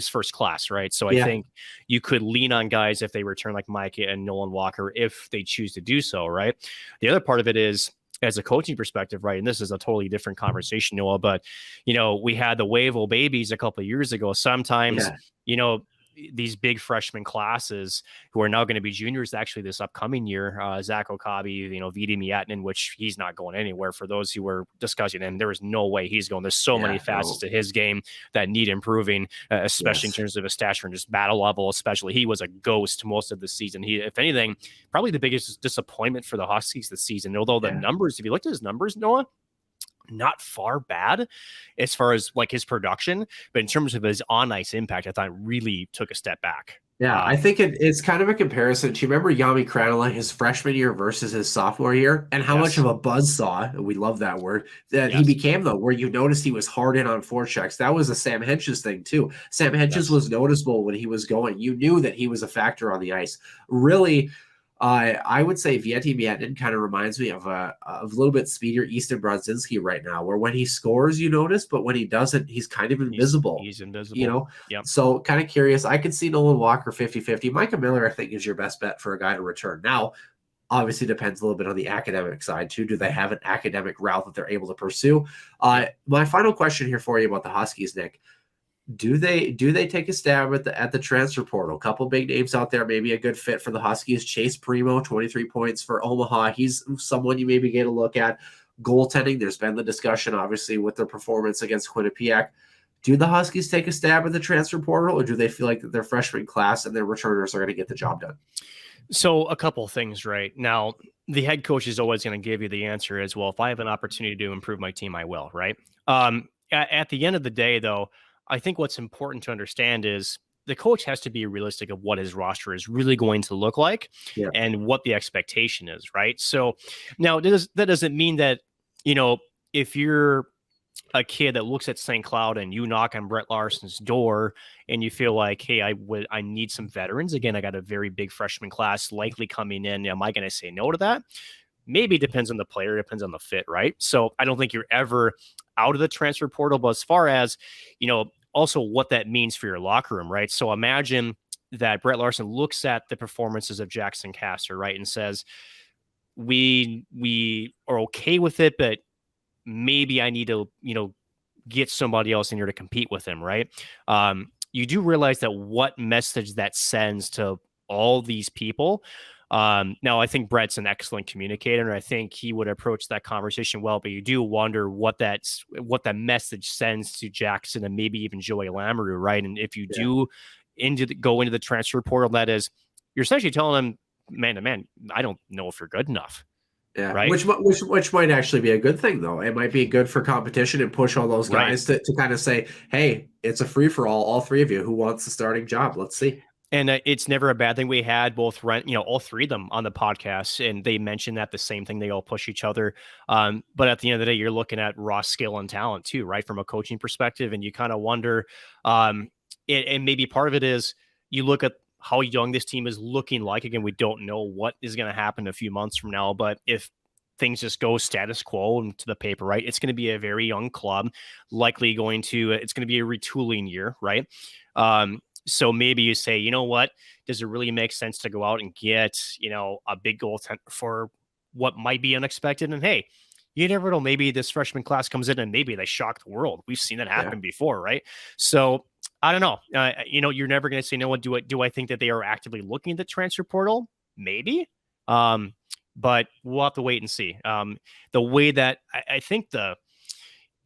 Speaker 6: first class, right? So I think you could lean on guys if they return like Micah and Nolan Walker, if they choose to do so, right? The other part of it is, as a coaching perspective, right? And this is a totally different conversation, Noah, but, we had the Wavell babies a couple of years ago. Sometimes, these big freshman classes who are now going to be juniors actually this upcoming year, Zach Okabe, Vidi Mietinen, which he's not going anywhere. For those who were discussing him, there is no way he's going. There's so many facets to his game that need improving, especially in terms of his stature and just battle level. Especially, he was a ghost most of the season. He, if anything, probably the biggest disappointment for the Huskies this season. Although the numbers, if you looked at his numbers, Noah, not far bad as far as like his production, but in terms of his on ice impact, I thought it really took a step back.
Speaker 5: Yeah, I think it's kind of a comparison. Do you remember Yami Kranola, his freshman year versus his sophomore year, and how much of a buzzsaw, we love that word, that he became, though, where you noticed he was hard in on forechecks. That was a Sam Henches thing, too. Sam Henches was noticeable when he was going. You knew that he was a factor on the ice. Really, I would say Vieti Mietinen kind of reminds me of a little bit speedier Easton Brodzinski right now, where when he scores, you notice, but when he doesn't, he's kind of invisible.
Speaker 6: He's invisible.
Speaker 5: So kind of curious. I could see Nolan Walker 50-50. Micah Miller, I think, is your best bet for a guy to return. Now, obviously depends a little bit on the academic side, too. Do they have an academic route that they're able to pursue? My final question here for you about the Huskies, Nick. Do they take a stab at the transfer portal? A couple big names out there, maybe a good fit for the Huskies. Chase Primo, 23 points for Omaha. He's someone you maybe get a look at. Goaltending, there's been the discussion, obviously, with their performance against Quinnipiac. Do the Huskies take a stab at the transfer portal, or do they feel like their freshman class and their returners are going to get the job done?
Speaker 6: So a couple of things, right? Now, the head coach is always going to give you the answer as well. If I have an opportunity to improve my team, I will, right? At the end of the day, though, I think what's important to understand is the coach has to be realistic of what his roster is really going to look like and what the expectation is, right? So now that doesn't mean that, if you're a kid that looks at St. Cloud and you knock on Brett Larson's door and you feel like, hey, I need some veterans. Again, I got a very big freshman class likely coming in. Am I going to say no to that? Maybe it depends on the player, depends on the fit, right? So I don't think you're ever out of the transfer portal, but as far as, also what that means for your locker room, right? So imagine that Brett Larson looks at the performances of Jackson Castor, right, and says, we are okay with it, but maybe I need to, get somebody else in here to compete with him, right? You do realize that what message that sends to all these people Now, I think Brett's an excellent communicator, and I think he would approach that conversation well. But you do wonder what that message sends to Jackson and maybe even Joey Lambert, right? And if you do go into the transfer portal, that is, you're essentially telling him, man to man, I don't know if you're good enough.
Speaker 5: Yeah,
Speaker 6: right.
Speaker 5: Which might actually be a good thing, though. It might be good for competition and push all those guys to kind of say, hey, it's a free for all three of you. Who wants the starting job? Let's see.
Speaker 6: And it's never a bad thing. We had both all three of them on the podcast, and they mentioned that the same thing. They all push each other. But at the end of the day, you're looking at raw skill and talent too, right? From a coaching perspective. And you kind of wonder, and maybe part of it is you look at how young this team is looking like. Again, we don't know what is going to happen a few months from now, but if things just go status quo into the paper, right, it's going to be a very young club, likely it's going to be a retooling year, right? So maybe you say, you know what, does it really make sense to go out and get, a big goaltender for what might be unexpected? And hey, you never know, maybe this freshman class comes in and maybe they shock the world. We've seen that happen before, right? So I don't know. You're never going to say, no, what do I think that they are actively looking at the transfer portal? Maybe. But we'll have to wait and see. The way that I think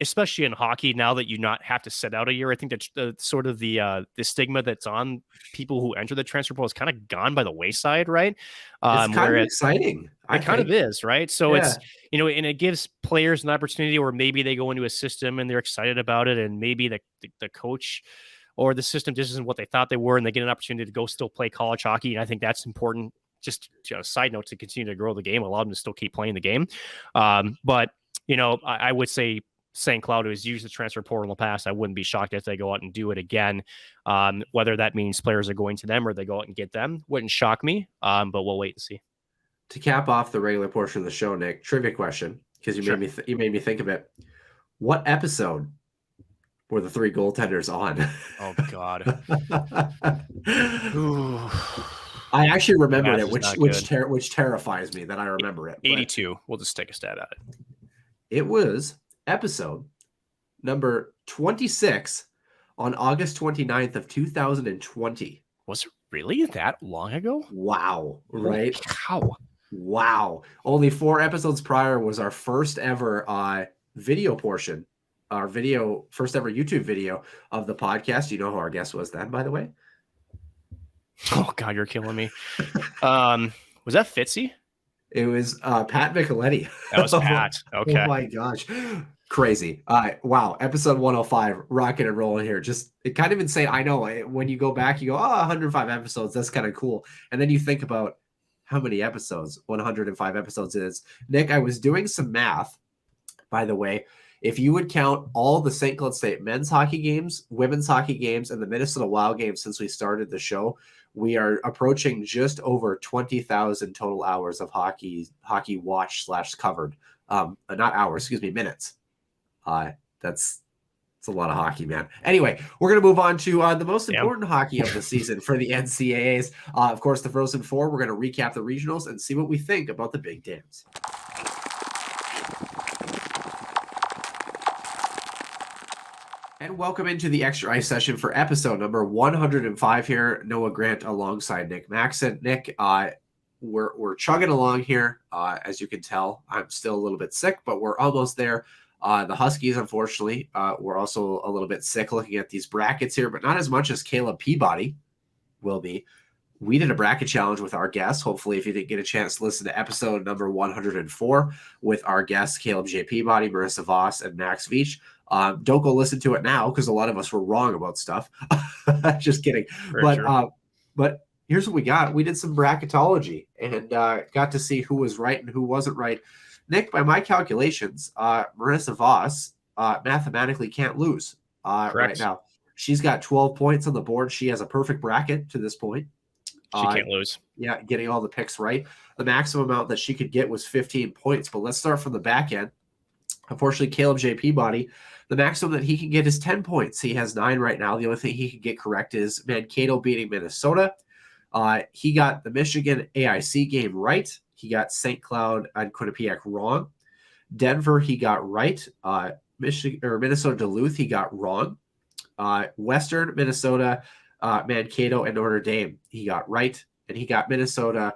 Speaker 6: especially in hockey, now that you not have to sit out a year, I think that the stigma that's on people who enter the transfer portal is kind of gone by the wayside, right?
Speaker 5: It's kind of exciting.
Speaker 6: It kind of is, right? So it's, and it gives players an opportunity, or maybe they go into a system and they're excited about it, and maybe the coach or the system just isn't what they thought they were, and they get an opportunity to go still play college hockey. And I think that's important. Just a side note, to continue to grow the game, allow them to still keep playing the game. But I would say St. Cloud has used the transfer portal in the past. I wouldn't be shocked if they go out and do it again. Whether that means players are going to them or they go out and get them wouldn't shock me. But we'll wait and see.
Speaker 5: To cap off the regular portion of the show, Nick, trivia question, because you made me think of it. What episode were the three goaltenders on?
Speaker 6: Oh God.
Speaker 5: I actually remembered it, which terrifies me that I remember it.
Speaker 6: 82. We'll just take a stab at it.
Speaker 5: It was episode number 26 on August 29th of 2020.
Speaker 6: Was it really that long ago?
Speaker 5: Wow. Right?
Speaker 6: How?
Speaker 5: Wow. Only 4 episodes prior was our first ever video portion, our first ever YouTube video of the podcast. You know who our guest was then, by the way?
Speaker 6: Oh God, you're killing me. Was that Fitzy?
Speaker 5: It was Pat Micheletti.
Speaker 6: That was Pat. Okay.
Speaker 5: Oh my gosh. Crazy. Wow. Episode 105, rocking and rolling here. Just kind of insane. I know when you go back, you go, 105 episodes. That's kind of cool. And then you think about how many episodes 105 episodes is. Nick, I was doing some math, by the way. If you would count all the St. Cloud State men's hockey games, women's hockey games, and the Minnesota Wild games since we started the show, we are approaching just over 20,000 total hours of hockey watch / covered. Not hours, minutes. That's a lot of hockey, man. Anyway, we're going to move on to the most important hockey of the season for the NCAAs. Of course, the Frozen Four. We're going to recap the regionals and see what we think about the big dance. And welcome into the Extra Ice session for episode number 105 here. Noah Grant alongside Nick Maxon. Nick, we're chugging along here. As you can tell, I'm still a little bit sick, but we're almost there. The Huskies, unfortunately, we're also a little bit sick looking at these brackets here, but not as much as Caleb Peabody will be. We did a bracket challenge with our guests. Hopefully, if you didn't get a chance to listen to episode number 104 with our guests, Caleb J. Peabody, Marissa Voss, and Max Veach. Don't go listen to it now because a lot of us were wrong about stuff. Just kidding. But here's what we got. We did some bracketology and got to see who was right and who wasn't right. Nick, by my calculations, Marissa Voss mathematically can't lose right now. She's got 12 points on the board. She has a perfect bracket to this point.
Speaker 6: She can't lose.
Speaker 5: Yeah, getting all the picks right. The maximum amount that she could get was 15 points. But let's start from the back end. Unfortunately, Caleb J. Peabody, the maximum that he can get is 10 points. He has 9 right now. The only thing he can get correct is Mankato beating Minnesota. He got the Michigan AIC game right. He got St. Cloud and Quinnipiac wrong. Denver, he got right. Minnesota Duluth, he got wrong. Western Minnesota, Mankato, and Notre Dame, he got right. And he got Minnesota,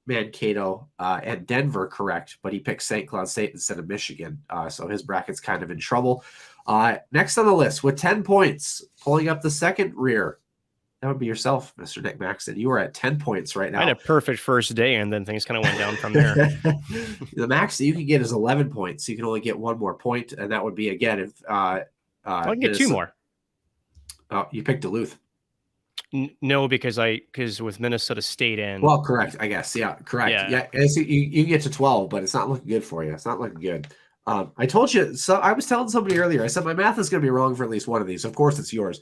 Speaker 5: Mankato, and Denver correct, but he picked St. Cloud State instead of Michigan. So his bracket's kind of in trouble. Next on the list with 10 points, pulling up the second rear. That would be yourself, Mr. Nick Maxton. You are at 10 points right now.
Speaker 6: I had a perfect first day, and then things kind of went down from there.
Speaker 5: The max that you can get is 11 points. You can only get one more point, and that would be, again, if
Speaker 6: I can get two more.
Speaker 5: Oh, you picked Duluth.
Speaker 6: No, because with Minnesota State and
Speaker 5: well, correct, I guess. Yeah, correct. Yeah, you get to 12, but it's not looking good for you. It's not looking good. I told you. So I was telling somebody earlier. I said my math is going to be wrong for at least one of these. Of course, it's yours.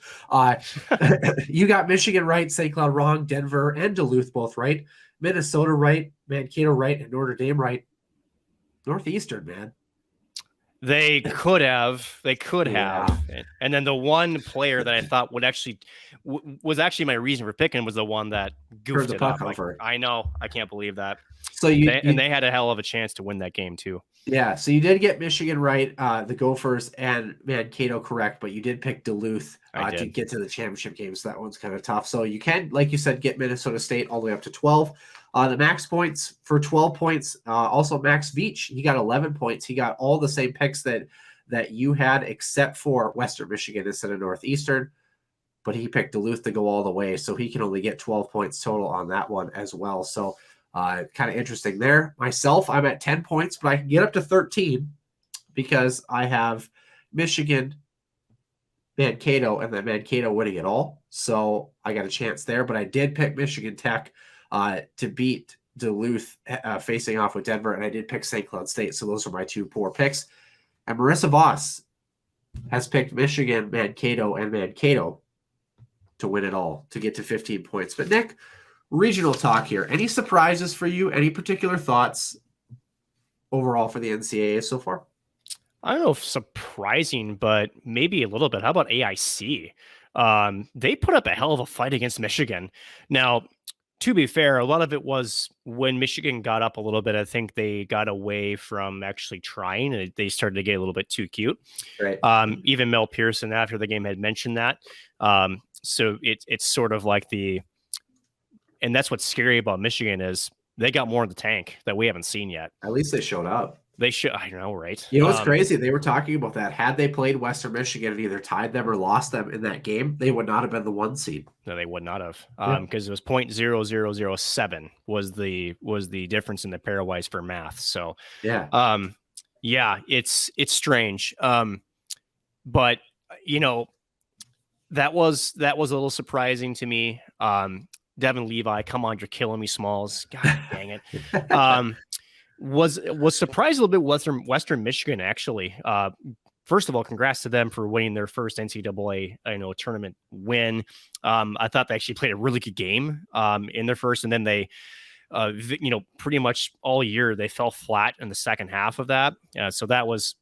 Speaker 5: You got Michigan right, St. Cloud wrong, Denver and Duluth both right, Minnesota right, Mankato right, and Notre Dame right. Northeastern, man.
Speaker 6: They could have. And then the one player that I thought would actually was actually my reason for picking was the one that goofed it up. Like, I know. I can't believe that. So they had a hell of a chance to win that game too.
Speaker 5: Yeah. So you did get Michigan right, the Gophers and Mankato correct, but you did pick Duluth to get to the championship game. So that one's kind of tough. So you can, like you said, get Minnesota State all the way up to 12. The max points for 12 points. Also, Max Veach, he got 11 points. He got all the same picks that you had, except for Western Michigan instead of Northeastern. But he picked Duluth to go all the way, so he can only get 12 points total on that one as well. So kind of interesting there. Myself, I'm at 10 points, but I can get up to 13 because I have Michigan, Mankato, and then Mankato winning it all. So I got a chance there, but I did pick Michigan Tech to beat Duluth facing off with Denver, and I did pick St. Cloud State. So those are my two poor picks. And Marissa Voss has picked Michigan, Mankato, and Mankato to win it all, to get to 15 points. But Nick, regional talk here. Any surprises for you? Any particular thoughts overall for the NCAA so far?
Speaker 6: I don't know if surprising, but maybe a little bit. How about AIC? They put up a hell of a fight against Michigan. Now, to be fair, a lot of it was when Michigan got up a little bit. I think they got away from actually trying, and they started to get a little bit too cute.
Speaker 5: Right.
Speaker 6: Even Mel Pearson after the game had mentioned that. So it's sort of like and that's what's scary about Michigan is they got more in the tank that we haven't seen yet.
Speaker 5: At least they showed up.
Speaker 6: They should. I know, right?
Speaker 5: You know what's crazy? They were talking about that. Had they played Western Michigan and either tied them or lost them in that game, they would not have been the 1 seed.
Speaker 6: No, they would not have. Because it was 0.0007 was the difference in the pairwise for math. So it's strange. But that was a little surprising to me. Devin Levi, come on, you're killing me, Smalls. God dang it. Was surprised a little bit Western Michigan, actually. First of all, congrats to them for winning their first NCAA tournament win. I thought they actually played a really good game in their first, and then they pretty much all year they fell flat in the second half of that. So that was,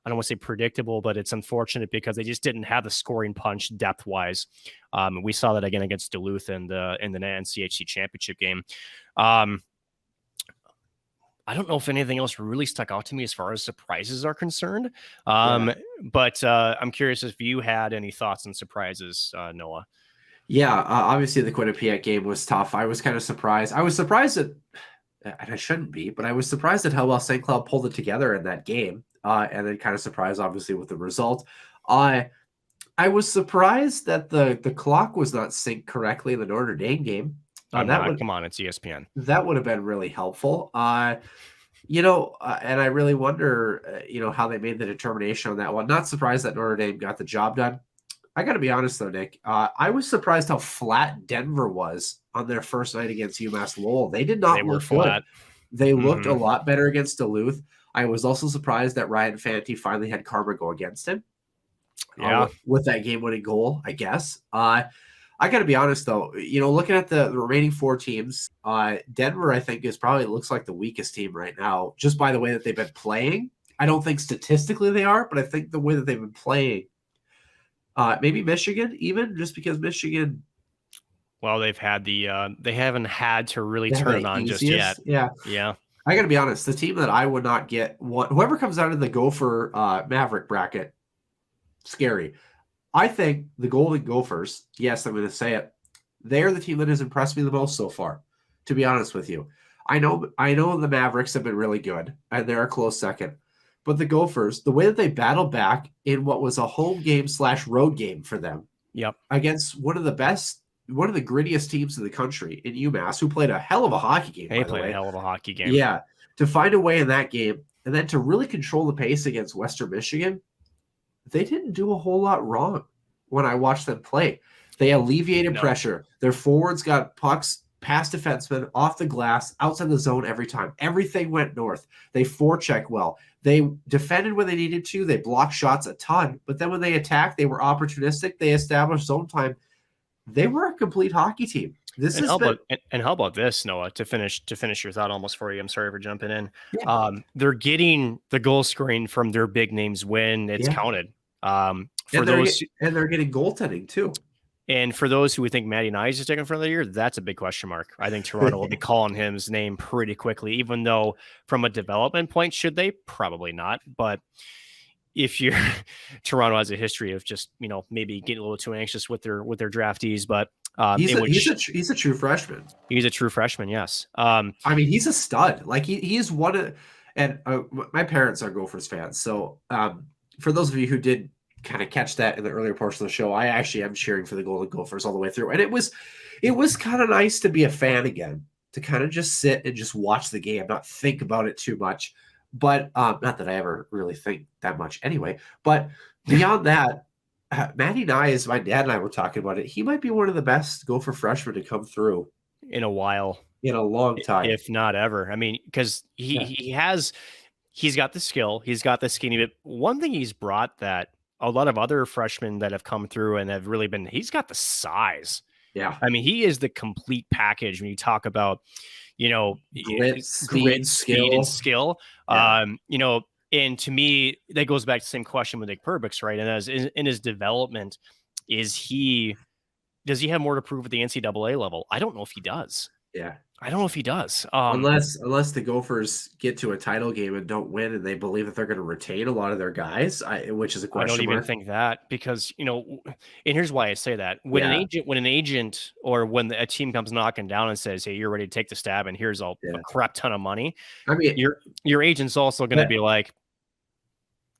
Speaker 6: I don't want to say predictable, but it's unfortunate because they just didn't have the scoring punch depth wise. We saw that again against Duluth in the NCHC championship game. I don't know if anything else really stuck out to me as far as surprises are concerned. But I'm curious if you had any thoughts and surprises, Noah.
Speaker 5: Yeah, obviously the Quinnipiac game was tough. I was kind of surprised. I was surprised and I shouldn't be, but I was surprised at how well St. Cloud pulled it together in that game. And then kind of surprised, obviously, with the result. I was surprised that the clock was not synced correctly in the Notre Dame game.
Speaker 6: Come on, it's ESPN.
Speaker 5: That would have been really helpful. And I really wonder, how they made the determination on that one. Not surprised that Notre Dame got the job done. I got to be honest, though, Nick. I was surprised how flat Denver was on their first night against UMass Lowell. They did not look flat. They looked a lot better against Duluth. I was also surprised that Ryan Fanti finally had karma go against him. With that game-winning goal, I guess. I got to be honest, though. Looking at the remaining 4 teams, Denver, I think, looks like the weakest team right now, just by the way that they've been playing. I don't think statistically they are, but I think the way that they've been playing. Maybe Michigan, even, just because Michigan.
Speaker 6: Well, they haven't had to really turn it on just yet. Yeah. I
Speaker 5: got to be honest. The team that I would not get, whoever comes out of the Gopher Maverick bracket, scary. I think the Golden Gophers, yes, I'm going to say it, they are the team that has impressed me the most so far. to be honest with you. I know the Mavericks have been really good, and they're a close second. But the Gophers, the way that they battled back in what was a home game / road game for them, against one of the grittiest teams in the country in UMass, who played a hell of a hockey game.
Speaker 6: They played a hell of a hockey game.
Speaker 5: Yeah, to find a way in that game, and then to really control the pace against Western Michigan, they didn't do a whole lot wrong when I watched them play. They alleviated pressure. Their forwards got pucks past defensemen, off the glass, outside the zone every time. Everything went north. They forecheck well. They defended when they needed to. They blocked shots a ton. But then when they attacked, they were opportunistic. They established zone time. They were a complete hockey team.
Speaker 6: How about this, Noah, to finish your thought almost for you? I'm sorry for jumping in. Yeah. They're getting the goal scoring from their big names when it's counted.
Speaker 5: And they're getting goaltending too.
Speaker 6: And for those who would think Matty Nyes is taken for the year, that's a big question mark. I think Toronto will be calling his name pretty quickly, even though from a development point, should they? Probably not. But if you're Toronto has a history of just, maybe getting a little too anxious with their draftees, but
Speaker 5: he's a true freshman.
Speaker 6: He's a true freshman. Yes.
Speaker 5: He's a stud. Like he's one of, and my parents are Gophers fans. So for those of you who did kind of catch that in the earlier portion of the show, I actually am cheering for the Golden Gophers all the way through. And it was kind of nice to be a fan again, to kind of just sit and just watch the game, not think about it too much. But not that I ever really think that much anyway. But beyond that, Matty Nyes, my dad and I were talking about it. He might be one of the best Gopher freshmen to come through
Speaker 6: in a while,
Speaker 5: in a long time,
Speaker 6: if not ever. I mean, because he's got the skill, he's got the skinny. But one thing he's brought that a lot of other freshmen that have come through and have really been, he's got the size.
Speaker 5: Yeah.
Speaker 6: I mean, he is the complete package when you talk about,
Speaker 5: grit, speed, and
Speaker 6: skill. Yeah. And to me, that goes back to the same question with Nick Perbix, right? And as in his development, does he have more to prove at the NCAA level? I don't know if he does.
Speaker 5: Yeah.
Speaker 6: I don't know if he does.
Speaker 5: Unless the Gophers get to a title game and don't win, and they believe that they're going to retain a lot of their guys, which is a question.
Speaker 6: I don't even think that, because and here's why I say that: when an agent or when a team comes knocking down and says, "Hey, you're ready to take the stab, and here's a crap ton of money," I mean, your agent's also going to be like,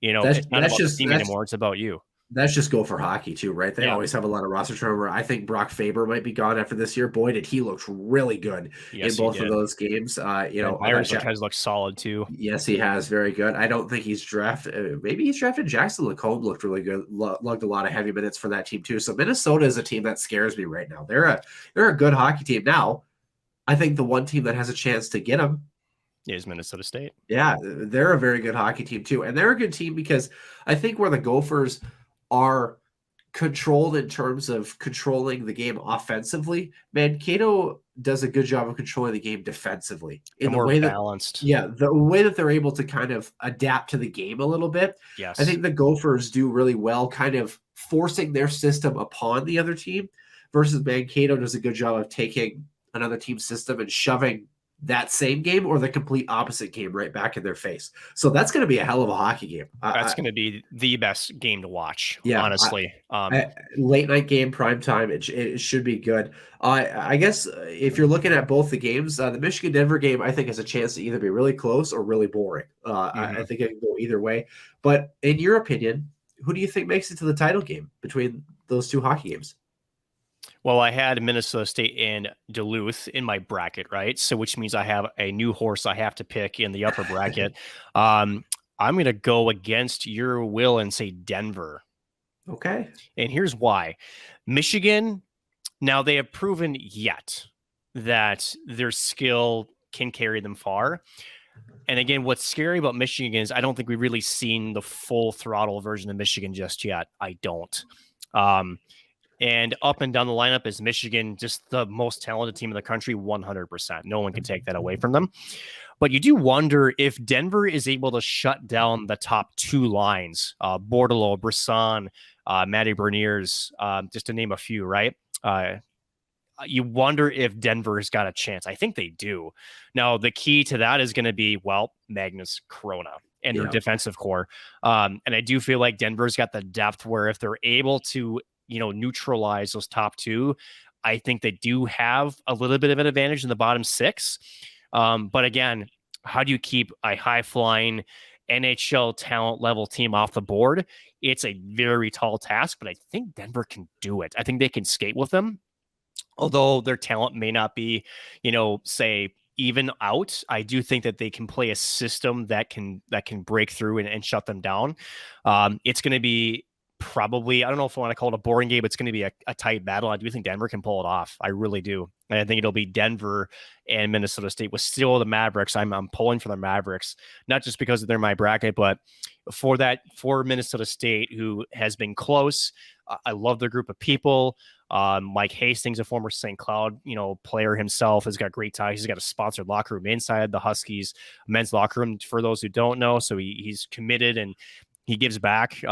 Speaker 6: it's not about the team anymore; it's about you.
Speaker 5: That's just Gopher hockey too, right? They always have a lot of roster turnover. I think Brock Faber might be gone after this year. Boy, did he look really good in both of those games.
Speaker 6: Myers has looked solid too.
Speaker 5: Yes, he has. Very good. I don't think he's drafted. Maybe he's drafted Jackson Lacombe. Looked really good. Lugged a lot of heavy minutes for that team too. So Minnesota is a team that scares me right now. They're a good hockey team. Now, I think the one team that has a chance to get them
Speaker 6: is Minnesota State.
Speaker 5: Yeah, they're a very good hockey team too, and they're a good team because I think where the Gophers are controlled in terms of controlling the game offensively, Mankato does a good job of controlling the game defensively in the way
Speaker 6: balanced.
Speaker 5: The way that they're able to kind of adapt to the game a little bit.
Speaker 6: Yes.
Speaker 5: I think the Gophers do really well kind of forcing their system upon the other team, versus Mankato does a good job of taking another team's system and shoving that same game or the complete opposite game right back in their face. So that's going to be a hell of a hockey game.
Speaker 6: That's going to be the best game to watch, honestly.
Speaker 5: Late night game, prime time, it should be good. I guess if you're looking at both the games, the Michigan-Denver game, I think has a chance to either be really close or really boring. I think it can go either way. But in your opinion, who do you think makes it to the title game between those two hockey games?
Speaker 6: Well, I had Minnesota State and Duluth in my bracket, right? So which means I have a new horse I have to pick in the upper bracket. I'm going to go against your will and say Denver.
Speaker 5: Okay.
Speaker 6: And here's why. Michigan, now they have proven yet that their skill can carry them far. And again, what's scary about Michigan is I don't think we've really seen the full throttle version of Michigan just yet. I don't. And up and down the lineup is Michigan, just the most talented team in the country, 100%. No one can take that away from them. But you do wonder if Denver is able to shut down the top two lines, Bordelot, Brisson, Matty Berniers, just to name a few, right? You wonder if Denver's got a chance. I think they do. Now, the key to that is going to be, Magnus Corona and their defensive core. And I do feel like Denver's got the depth where if they're able to neutralize those top two, I think they do have a little bit of an advantage in the bottom 6. But again, how do you keep a high-flying NHL talent level team off the board? It's a very tall task, but I think Denver can do it. I think they can skate with them. Although their talent may not be, say even out, I do think that they can play a system that can break through and shut them down. It's going to be probably, I don't know if I want to call it a boring game. It's going to be a tight battle. I do think Denver can pull it off. I really do. And I think it'll be Denver and Minnesota State with still the Mavericks. I'm pulling for the Mavericks, not just because they're my bracket, but for Minnesota State, who has been close. I love their group of people. Mike Hastings, a former St. Cloud, player himself, has got great ties. He's got a sponsored locker room inside the Huskies men's locker room, for those who don't know. So he's committed and he gives back.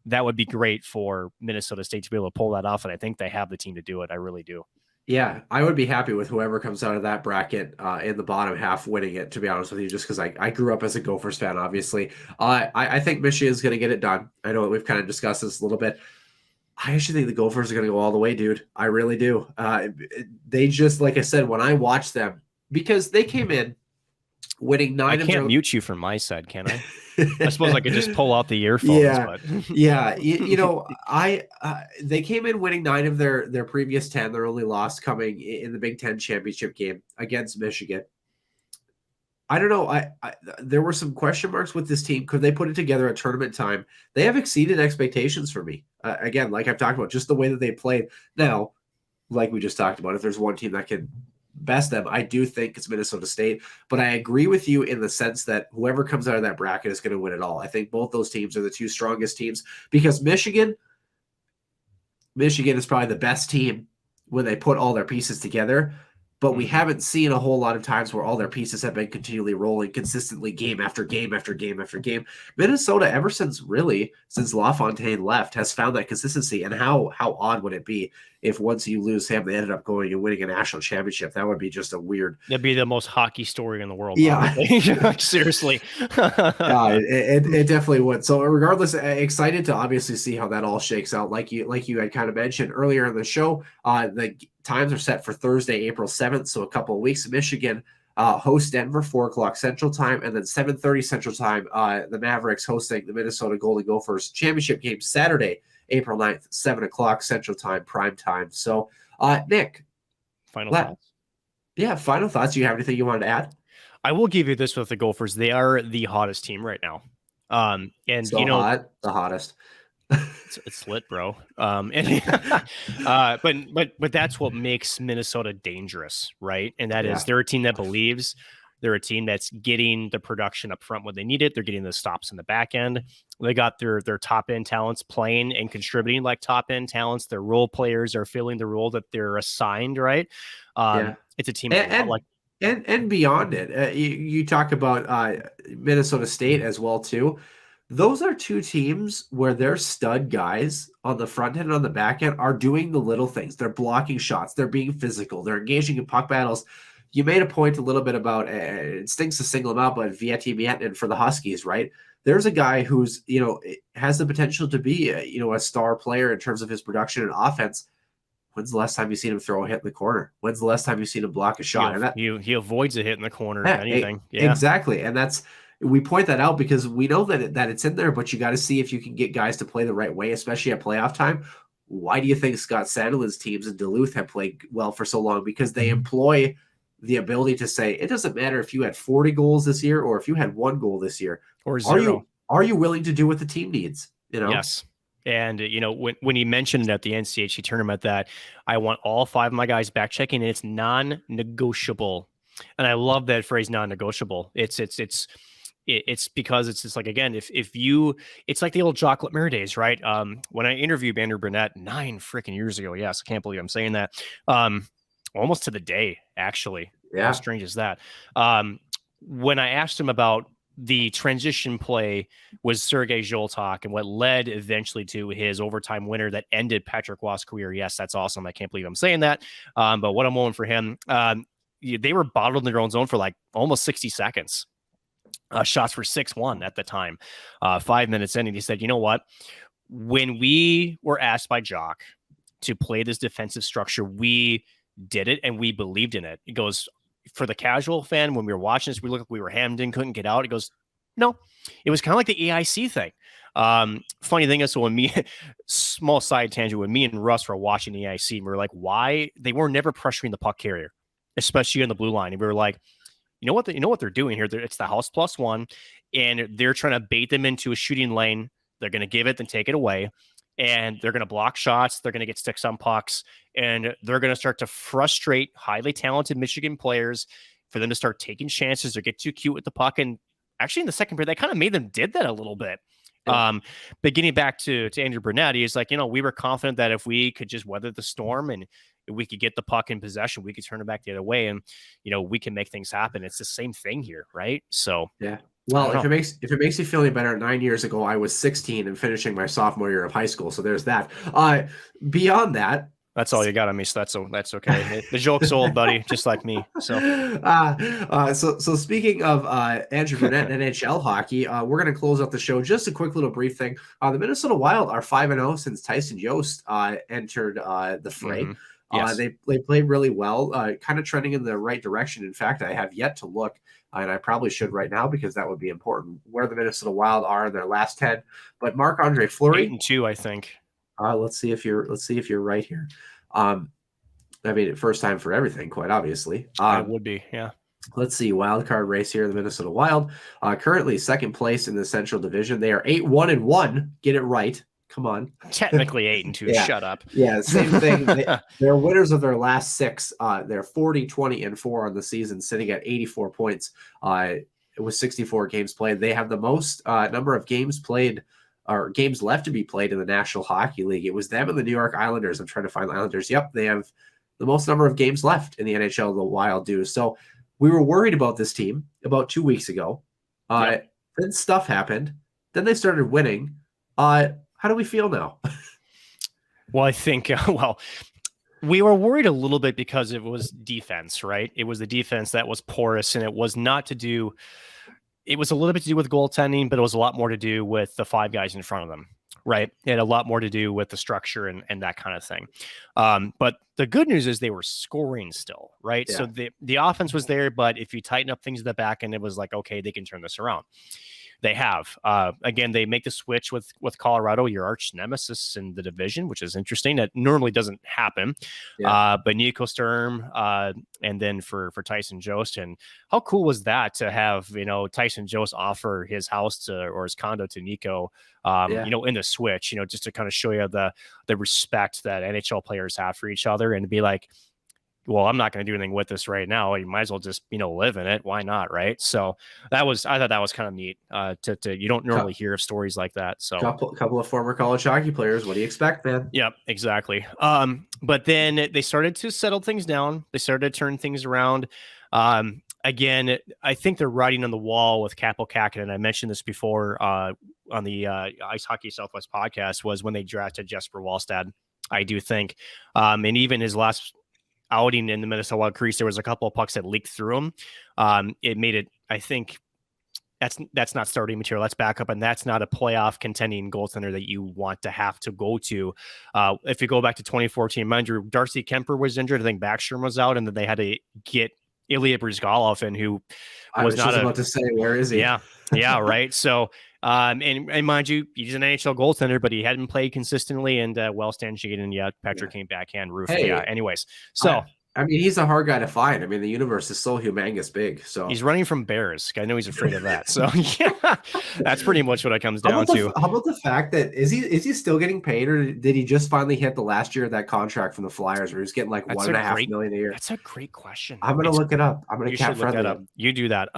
Speaker 6: That would be great for Minnesota State to be able to pull that off. And I think they have the team to do it. I really do.
Speaker 5: Yeah, I would be happy with whoever comes out of that bracket in the bottom half winning it, to be honest with you, just because I grew up as a Gophers fan, obviously. I think Michigan's going to get it done. I know we've kind of discussed this a little bit. I actually think the Gophers are going to go all the way, dude. I really do. They just, like I said, when I watched them, because they came in winning 9
Speaker 6: I can't mute you from my side, can I? I suppose I could just pull out the earphones.
Speaker 5: Yeah,
Speaker 6: but.
Speaker 5: Yeah. They came in winning 9 of their previous 10. Their only loss coming in the Big Ten championship game against Michigan. I don't know. There were some question marks with this team. Could they put it together at tournament time? They have exceeded expectations for me. Again, like I've talked about, just the way that they played. Now, like we just talked about, if there's one team that can best them, I do think it's Minnesota State. But I agree with you in the sense that whoever comes out of that bracket is going to win it all. I think both those teams are the 2 strongest teams, because Michigan is probably the best team when they put all their pieces together. But we haven't seen a whole lot of times where all their pieces have been continually rolling consistently game after game after game after game. Minnesota, ever since LaFontaine left, has found that consistency. And how odd would it be if once you lose him, they ended up going and winning a national championship? That would be just a weird.
Speaker 6: That'd be the most hockey story in the world.
Speaker 5: Yeah,
Speaker 6: seriously.
Speaker 5: It definitely would. So regardless, excited to obviously see how that all shakes out. Like you had kind of mentioned earlier in the show, the times are set for Thursday, April 7th. So a couple of weeks. Michigan hosts Denver, 4:00 Central Time, and then 7:30 Central Time. The Mavericks hosting the Minnesota Golden Gophers championship game Saturday, April 9th, 7:00 Central Time, prime time. So, Nick,
Speaker 6: final thoughts.
Speaker 5: Yeah, final thoughts. Do you have anything you wanted to add?
Speaker 6: I will give you this with the Gophers. They are the hottest team right now. And
Speaker 5: so the hottest.
Speaker 6: It's lit, bro. But that's what makes Minnesota dangerous, right? And that is they're a team that believes. They're a team that's getting the production up front when they need it. They're getting the stops in the back end. They got their top end talents playing and contributing like top end talents. Their role players are filling the role that they're assigned, right? It's a team
Speaker 5: and beyond it. You talk about Minnesota State as well too. Those are 2 teams where their stud guys on the front end and on the back end are doing the little things. They're blocking shots. They're being physical. They're engaging in puck battles. You made a point a little bit about, it stinks to single him out, but Vieti Miettinen for the Huskies, right? There's a guy who's, has the potential to be, a star player in terms of his production and offense. When's the last time you've seen him throw a hit in the corner? When's the last time you've seen him block a shot?
Speaker 6: He avoids a hit in the corner. Anything.
Speaker 5: Exactly. And we point that out because we know that it's in there, but you got to see if you can get guys to play the right way, especially at playoff time. Why do you think Scott Sandelin's teams in Duluth have played well for so long? Because they employ the ability to say, it doesn't matter if you had 40 goals this year or if you had 1 goal this year.
Speaker 6: Or 0.
Speaker 5: Are you willing to do what the team needs?
Speaker 6: Yes. And, when he mentioned at the NCHC tournament that I want all 5 of my guys back checking, and it's non-negotiable. And I love that phrase, non-negotiable. It's because it's just like, again, if you, it's like the old Jock Lemaire days, right? When I interviewed Andrew Burnett 9 freaking years ago, yes, I can't believe I'm saying that. Almost to the day, actually.
Speaker 5: Yeah.
Speaker 6: How strange is that? When I asked him about the transition play was Sergei Zholtok and what led eventually to his overtime winner that ended Patrick Roy's career. Yes, that's awesome. I can't believe I'm saying that. But what I'm willing for him, they were bottled in their own zone for like almost 60 seconds. Shots for 6-1 at the time, 5 minutes in. And he said, you know what? When we were asked by Jock to play this defensive structure, we did it and we believed in it. It goes, for the casual fan, when we were watching this, we looked like we were hemmed in, couldn't get out. It goes, no, it was kind of like the AIC thing. Funny thing is, so when me, small side tangent, when me and Russ were watching the AIC, we were like, why? They were never pressuring the puck carrier, especially on the blue line. And we were like, you know what they're doing here? It's the house plus one, and they're trying to bait them into a shooting lane. They're going to give it, then take it away. And they're going to block shots. They're going to get sticks on pucks, and they're going to start to frustrate highly talented Michigan players for them to start taking chances or get too cute with the puck. And actually in the second period, that kind of made them did that a little bit. But getting back to Andrew Burnett, he's like, we were confident that if we could just weather the storm and we could get the puck in possession, we could turn it back the other way, and we can make things happen. It's the same thing here, right? So
Speaker 5: yeah. Well, if it makes you feel any better, 9 years ago I was 16 and finishing my sophomore year of high school. So there's that. Beyond that,
Speaker 6: that's all you got on me. So that's okay. The joke's old, buddy, just like me. So,
Speaker 5: so speaking of Andrew Burnett and NHL hockey, we're going to close out the show. Just a quick little brief thing. The Minnesota Wild are 5-0 since Tyson Jost entered the fray.
Speaker 6: Mm-hmm. Yes.
Speaker 5: They played really well, kind of trending in the right direction. In fact, I have yet to look, and I probably should right now because that would be important, where the Minnesota Wild are in their last 10. But Marc-Andre Fleury,
Speaker 6: 8-2, I think.
Speaker 5: Let's see if you're right here. I mean, first time for everything, quite obviously.
Speaker 6: It would be, yeah.
Speaker 5: Let's see, wild card race here, the Minnesota Wild, currently second place in the Central Division. They are 8-1-1. Get it right. Come on.
Speaker 6: Technically 8-2.
Speaker 5: Yeah.
Speaker 6: Shut up.
Speaker 5: Yeah, same thing. They're winners of their last 6. They're 40-20-4 on the season, sitting at 84 points. It was 64 games played. They have the most number of games played or games left to be played in the National Hockey League. It was them and the New York Islanders. I'm trying to find the Islanders. Yep, they have the most number of games left in the NHL. The Wild do. So we were worried about this team about 2 weeks ago. Then stuff happened. Then they started winning. How do we feel now?
Speaker 6: Well, I think, we were worried a little bit because it was defense, right? It was the defense that was porous, and it was it was a little bit to do with goaltending, but it was a lot more to do with the 5 guys in front of them, right? It had a lot more to do with the structure and that kind of thing. But the good news is they were scoring still, right? Yeah. So the offense was there, but if you tighten up things at the back end, it was like, okay, they can turn this around. They have. Again, they make the switch with Colorado, your arch nemesis in the division, which is interesting. That normally doesn't happen. Yeah. But Nico Sturm, and then for Tyson Jost. And how cool was that to have, Tyson Jost offer his house or his condo to Nico, in the switch, just to kind of show you the respect that NHL players have for each other, and to be like, well, I'm not going to do anything with this right now. You might as well just, live in it. Why not? Right. So I thought that was kind of neat. You don't normally hear of stories like that. So
Speaker 5: couple of former college hockey players. What do you expect, man?
Speaker 6: Yep, exactly. But then they started to settle things down. They started to turn things around. Again, I think they're writing on the wall with Capo Kakinen. And I mentioned this before on the Ice Hockey Southwest podcast, was when they drafted Jesper Wallstad. I do think, and even his last outing in the Minnesota Wild crease, there was a couple of pucks that leaked through him. It made it, I think, that's not starting material. That's backup, and that's not a playoff contending goaltender that you want to have to go to. If you go back to 2014, mind you, Darcy Kemper was injured. I think Backstrom was out, and then they had to get Ilya Bryzgalov in, who was not
Speaker 5: about to say, where is he?
Speaker 6: Yeah, right. So, and mind you, he's an NHL goaltender, but he hadn't played consistently, and Stan Jaden, Patrick came backhand roof. Hey, anyways, so.
Speaker 5: I mean, he's a hard guy to find. I mean, the universe is so humongous big. So
Speaker 6: he's running from bears. I know he's afraid of that. So yeah, that's pretty much what it comes down to.
Speaker 5: How about the fact that is he still getting paid, or did he just finally hit the last year of that contract from the Flyers, where he's getting like $1.5 million a year?
Speaker 6: That's a great question.
Speaker 5: I'm gonna look it up. I'm gonna cat friendly
Speaker 6: up. You do that.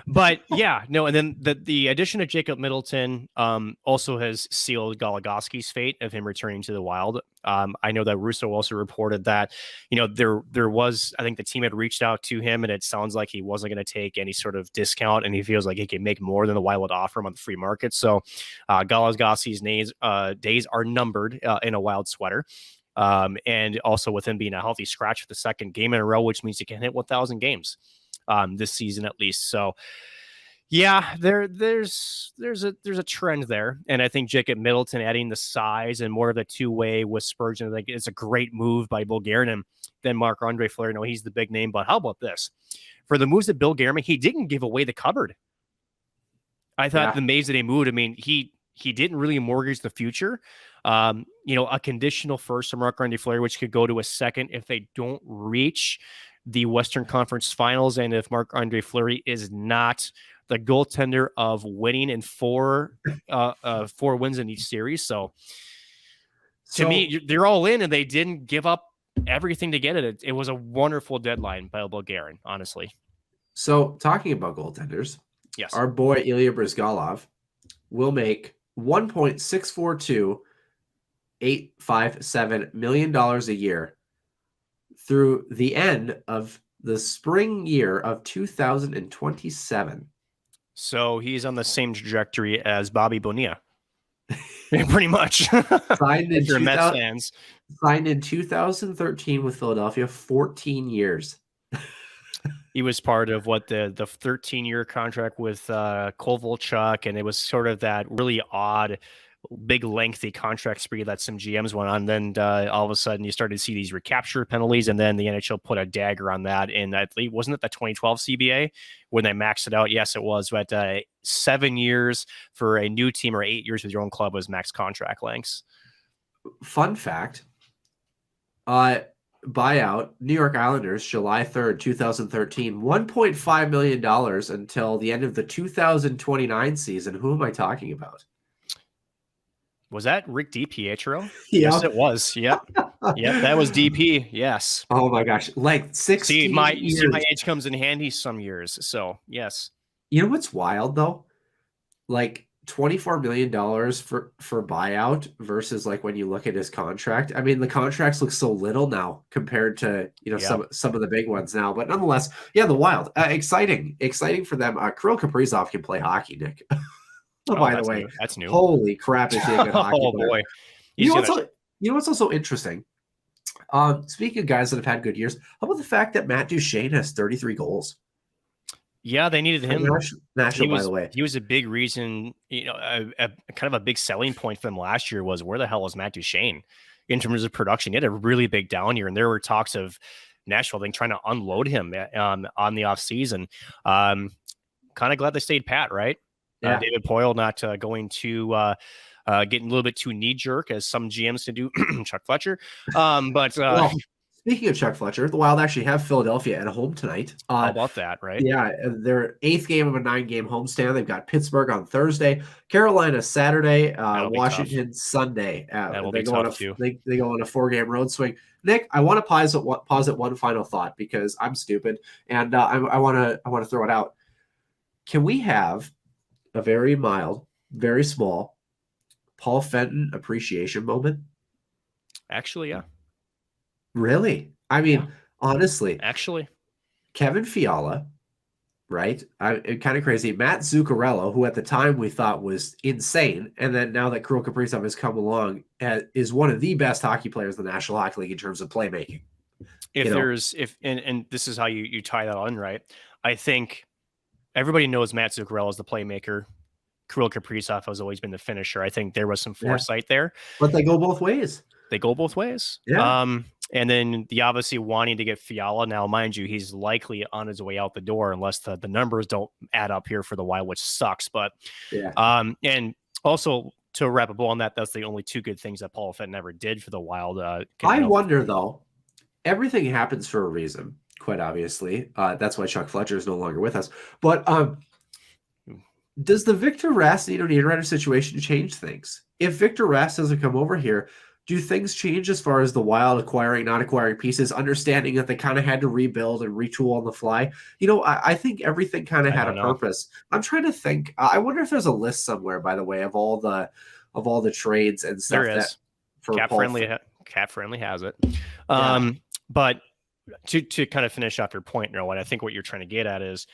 Speaker 6: But yeah, no, and then the addition of Jacob Middleton also has sealed Goligoski's fate of him returning to the Wild. I know that Russo also reported that, there was, I think the team had reached out to him, and it sounds like he wasn't going to take any sort of discount, and he feels like he can make more than the Wild would offer him on the free market. So Goligoski's days are numbered in a Wild sweater. And also with him being a healthy scratch for the second game in a row, which means he can hit 1,000 games this season at least. So Yeah, there's a trend there, and I think Jacob Middleton adding the size and more of the two-way with Spurgeon, like it's a great move by Bill Guerin than Marc-Andre Fleury. No, he's the big name, but how about this? For the moves that Bill Guerin, he didn't give away the cupboard. I thought the moves that he moved. I mean, he didn't really mortgage the future. A conditional first from Marc-Andre Fleury, which could go to a second if they don't reach the Western Conference Finals, and if Marc-Andre Fleury is not the goaltender of winning in four wins in each series. So to me, they're all in, and they didn't give up everything to get it. It was a wonderful deadline by Bill Guerin, honestly.
Speaker 5: So talking about goaltenders,
Speaker 6: yes,
Speaker 5: our boy Ilya Bryzgalov will make $1.642857 million a year through the end of the spring year of 2027.
Speaker 6: So he's on the same trajectory as Bobby Bonilla. Pretty much.
Speaker 5: Signed in 2013 with Philadelphia, 14 years.
Speaker 6: He was part of the 13-year contract with Kovalchuk, and it was sort of that really odd, big, lengthy contract spree that some GMs went on. Then all of a sudden, you started to see these recapture penalties, and then the NHL put a dagger on that. And wasn't it the 2012 CBA when they maxed it out? Yes, it was. But 7 years for a new team or 8 years with your own club was max contract lengths.
Speaker 5: Fun fact. Buyout, New York Islanders, July 3rd, 2013, $1.5 million until the end of the 2029 season. Who am I talking about?
Speaker 6: Was that Rick DiPietro?
Speaker 5: Yep.
Speaker 6: Yes, it was. Yep. Yep, that was DP. Yes.
Speaker 5: Oh my gosh. Like 16 years.
Speaker 6: See, my age comes in handy some years. So, yes.
Speaker 5: You know what's wild though? Like $24 million for buyout versus like when you look at his contract. I mean, the contracts look so little now compared to, some of the big ones now, but nonetheless, the Wild, exciting for them. Kirill Kaprizov can play hockey, Nick. By the way,
Speaker 6: that's new.
Speaker 5: Holy crap. Is he a good hockey player?
Speaker 6: Boy.
Speaker 5: You know what's also interesting? Speaking of guys that have had good years, how about the fact that Matt Duchene has 33 goals?
Speaker 6: Yeah, they needed him.
Speaker 5: National, by the way.
Speaker 6: He was a big reason, a kind of a big selling point for them last year was where the hell was Matt Duchene in terms of production? He had a really big down year, and there were talks of Nashville trying to unload him on the offseason. Kind of glad they stayed pat, right?
Speaker 5: Yeah.
Speaker 6: David Poyle not going to getting a little bit too knee-jerk, as some GMs can do, Chuck Fletcher. Well,
Speaker 5: speaking of Chuck Fletcher, the Wild actually have Philadelphia at home tonight.
Speaker 6: How about that, right?
Speaker 5: Yeah, their 8th game of a 9-game homestand. They've got Pittsburgh on Thursday, Carolina Saturday, Washington Sunday. They go on a 4-game road swing. Nick, I want to posit one final thought because I'm stupid, and I want to throw it out. Can we have a very mild, very small Paul Fenton appreciation moment?
Speaker 6: Actually, yeah.
Speaker 5: Really? I mean, honestly.
Speaker 6: Actually.
Speaker 5: Kevin Fiala, right? Kind of crazy. Matt Zuccarello, who at the time we thought was insane, and then now that Kirill Kaprizov has come along, is one of the best hockey players in the National Hockey League in terms of playmaking.
Speaker 6: And this is how you tie that on, right? I think everybody knows Matt Zuccarello is the playmaker. Kirill Kaprizov has always been the finisher. I think there was some foresight there.
Speaker 5: But they go both ways.
Speaker 6: Yeah. And then the obviously wanting to get Fiala. Now, mind you, he's likely on his way out the door unless the numbers don't add up here for the Wild, which sucks. But and also to wrap a bow on that's the only two good things that Paul Fenton ever did for the Wild.
Speaker 5: I wonder though, everything happens for a reason. Quite obviously, that's why Chuck Fletcher is no longer with us. But does the Victor Rask Niederreiter situation change things? If Victor Rask doesn't come over here, do things change as far as the Wild acquiring, not acquiring pieces, understanding that they kind of had to rebuild and retool on the fly? I think everything kind of had a purpose. I'm trying to think. I wonder if there's a list somewhere, by the way, of all the trades and stuff.
Speaker 6: There is. Cap Friendly has it. But to kind of finish off your point, Noah, I think what you're trying to get at is,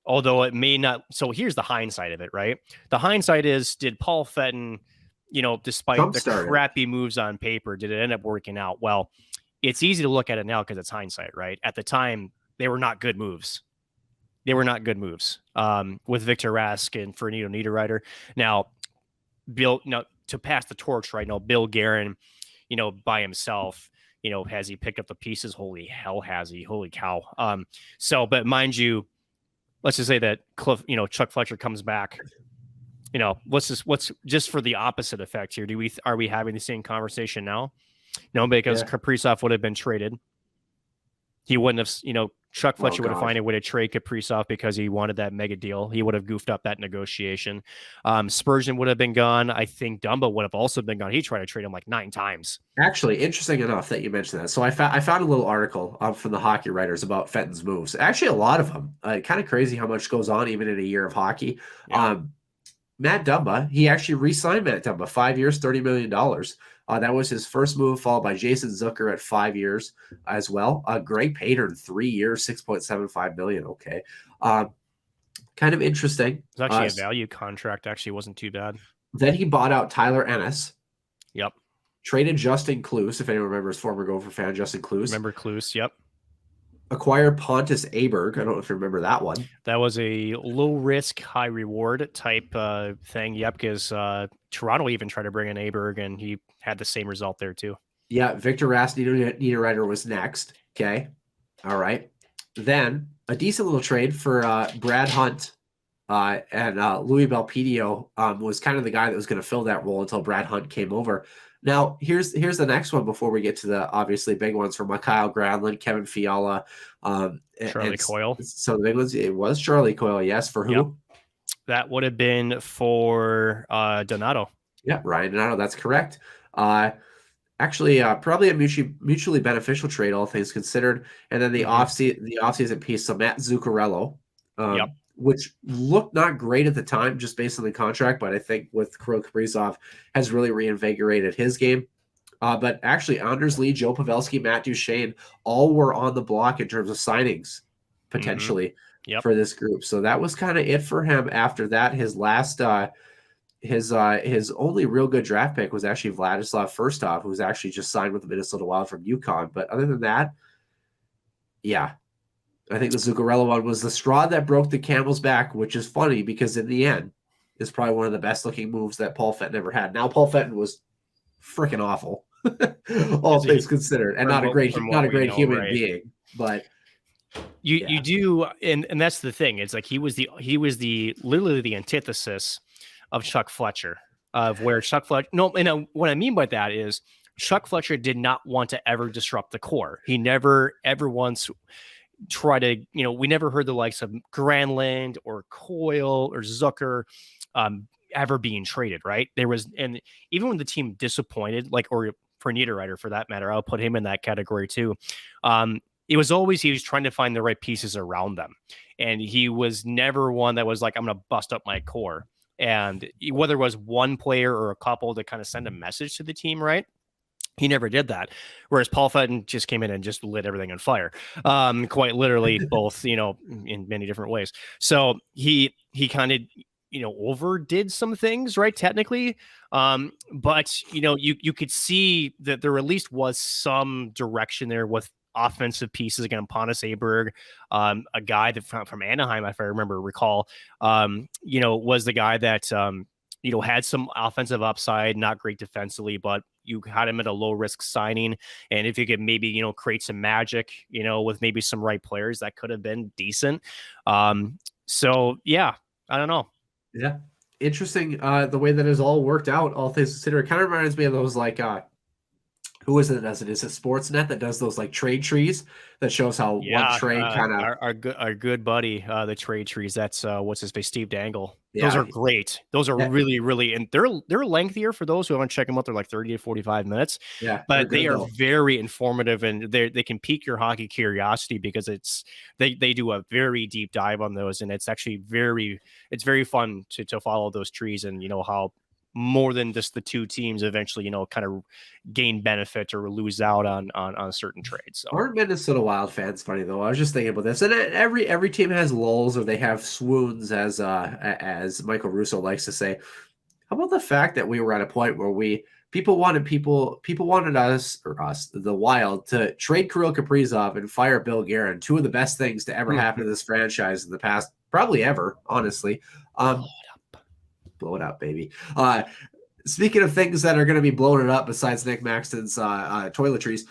Speaker 6: although it may not. So here's the hindsight of it, right? The hindsight is, did Paul Fenton, despite the crappy moves on paper, did it end up working out? Well, it's easy to look at it now because it's hindsight, right? At the time, they were not good moves. They were not good moves with Victor Rask and Fernando Niederreiter. Now, to pass the torch right now, Bill Guerin, by himself, has he picked up the pieces? Holy hell, has he? Holy cow. But mind you, let's just say that Chuck Fletcher comes back. What's just for the opposite effect here? Are we having the same conversation now? No, because Kaprizov would have been traded. He wouldn't have, Chuck Fletcher would have found a way to trade Kaprizov because he wanted that mega deal. He would have goofed up that negotiation. Spurgeon would have been gone. I think Dumba would have also been gone. He tried to trade him like 9 times.
Speaker 5: Actually, interesting enough that you mentioned that. So I found a little article from the hockey writers about Fenton's moves. Actually, a lot of them. Kind of crazy how much goes on even in a year of hockey. Yeah. Matt Dumba, he actually re-signed Matt Dumba, 5 years, $30 million. That was his first move, followed by Jason Zucker at 5 years as well. Greg Pater, 3 years, $6.75 million. Okay. Kind of interesting.
Speaker 6: It's actually a value contract. Actually wasn't too bad.
Speaker 5: Then he bought out Tyler Ennis.
Speaker 6: Yep.
Speaker 5: Traded Justin Kloos, if anyone remembers, former Gopher fan Justin Kloos.
Speaker 6: Remember Kloos, yep.
Speaker 5: Acquired Pontus Aberg. I don't know if you remember that one.
Speaker 6: That was a low risk, high reward type thing. Yep, because Toronto even tried to bring in Aberg, and he had the same result there too.
Speaker 5: Yeah, Victor Rask Niederreiter was next. Okay, all right. Then a decent little trade for Brad Hunt and Louis Belpedio was kind of the guy that was going to fill that role until Brad Hunt came over. Now, here's the next one before we get to the obviously big ones from Kyle Granlund, Kevin Fiala,
Speaker 6: Charlie Coyle.
Speaker 5: So the big ones, it was Charlie Coyle, yes. For who?
Speaker 6: Yep. That would have been for Donato.
Speaker 5: Yeah, Ryan Donato, that's correct. Actually, probably a mutually beneficial trade, all things considered. And then the offseason piece, so Matt Zuccarello, which looked not great at the time, just based on the contract, but I think with Kirill Kaprizov has really reinvigorated his game. But actually, Anders Lee, Joe Pavelski, Matt Duchene, all were on the block in terms of signings potentially for this group. So that was kind of it for him. After that, his last his only real good draft pick was actually Vladislav Firstov, who was actually just signed with the Minnesota Wild from UConn. But other than that, yeah. I think the Zuccarello one was the straw that broke the camel's back, which is funny because in the end, is probably one of the best looking moves that Paul Fenton ever had. Now, Paul Fenton was freaking awful, all things considered, and not a great human being. But
Speaker 6: you do, and that's the thing. It's like he was literally the antithesis of Chuck Fletcher, of where Chuck Fletcher. No, and what I mean by that is Chuck Fletcher did not want to ever disrupt the core. He never ever once try to, we never heard the likes of Granlund or Coyle or Zucker ever being traded, right? And even when the team disappointed, or for Niederreiter for that matter, I'll put him in that category too. It was always, he was trying to find the right pieces around them. And he was never one that was like, I'm going to bust up my core. And whether it was one player or a couple to kind of send a message to the team, right? He never did that. Whereas Paul Fenton just came in and just lit everything on fire. Quite literally, both, in many different ways. So he kind of, overdid some things, right? Technically. But you could see that there at least was some direction there with offensive pieces. Again, Pontus Aberg, a guy that from Anaheim, if I recall, was the guy that, had some offensive upside, not great defensively, but you had him at a low risk signing. And if you could maybe, create some magic, with maybe some right players, that could have been decent. So yeah, I don't know.
Speaker 5: Yeah. Interesting. The way that is all worked out, all things considered, kind of reminds me of those who is it that does it? Is it Sportsnet that does those trade trees that shows how one trade kind of
Speaker 6: our good buddy, the trade trees. That's what's his face, Steve Dangle.
Speaker 5: Yeah.
Speaker 6: Those are great. Those are really, really, and they're lengthier for those who want to check them out. They're like 30 to 45 minutes.
Speaker 5: Yeah,
Speaker 6: but they are very informative, and they can pique your hockey curiosity because they do a very deep dive on those, and it's actually very fun to follow those trees and how more than just the two teams eventually, kind of gain benefit or lose out on a certain trade. So
Speaker 5: aren't Minnesota Wild fans funny though? I was just thinking about this, and every team has lulls or they have swoons, as Michael Russo likes to say. How about the fact that we were at a point where people wanted us, the Wild, to trade Kirill Kaprizov and fire Bill Guerin, two of the best things to ever happen to this franchise in the past, probably ever, honestly. Blow it up, baby. Speaking of things that are going to be blowing it up besides Nick Maxton's toiletries,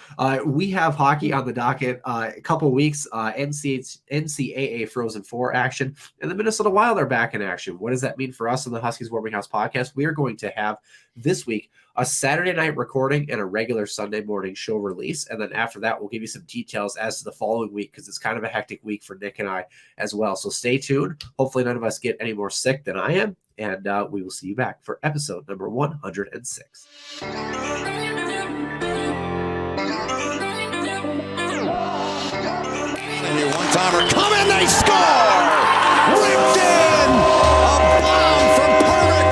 Speaker 5: we have hockey on the docket. A couple weeks, NCAA Frozen Four action, and the Minnesota Wild are back in action. What does that mean for us on the Huskies Warming House podcast? We are going to have this week a Saturday night recording and a regular Sunday morning show release. And then after that, we'll give you some details as to the following week, because it's kind of a hectic week for Nick and I as well. So stay tuned. Hopefully none of us get any more sick than I am. And we will see you back for episode number 106.
Speaker 2: One-timer coming, they score! Ripped in! A bomb from Pervix!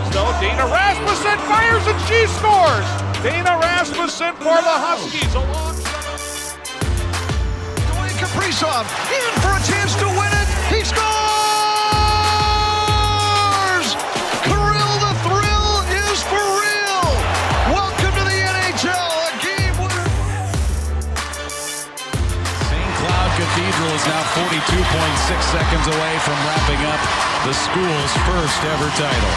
Speaker 3: So Dana Rasmussen fires and she scores! Dana Rasmussen for the Huskies alongside
Speaker 2: Dwayne Kaprizov in for a chance to win it! He scores! Kirill the Thrill is for real! Welcome to the NHL, a game winner!
Speaker 4: St. Cloud Cathedral is now 42.6 seconds away from wrapping up the school's first ever title.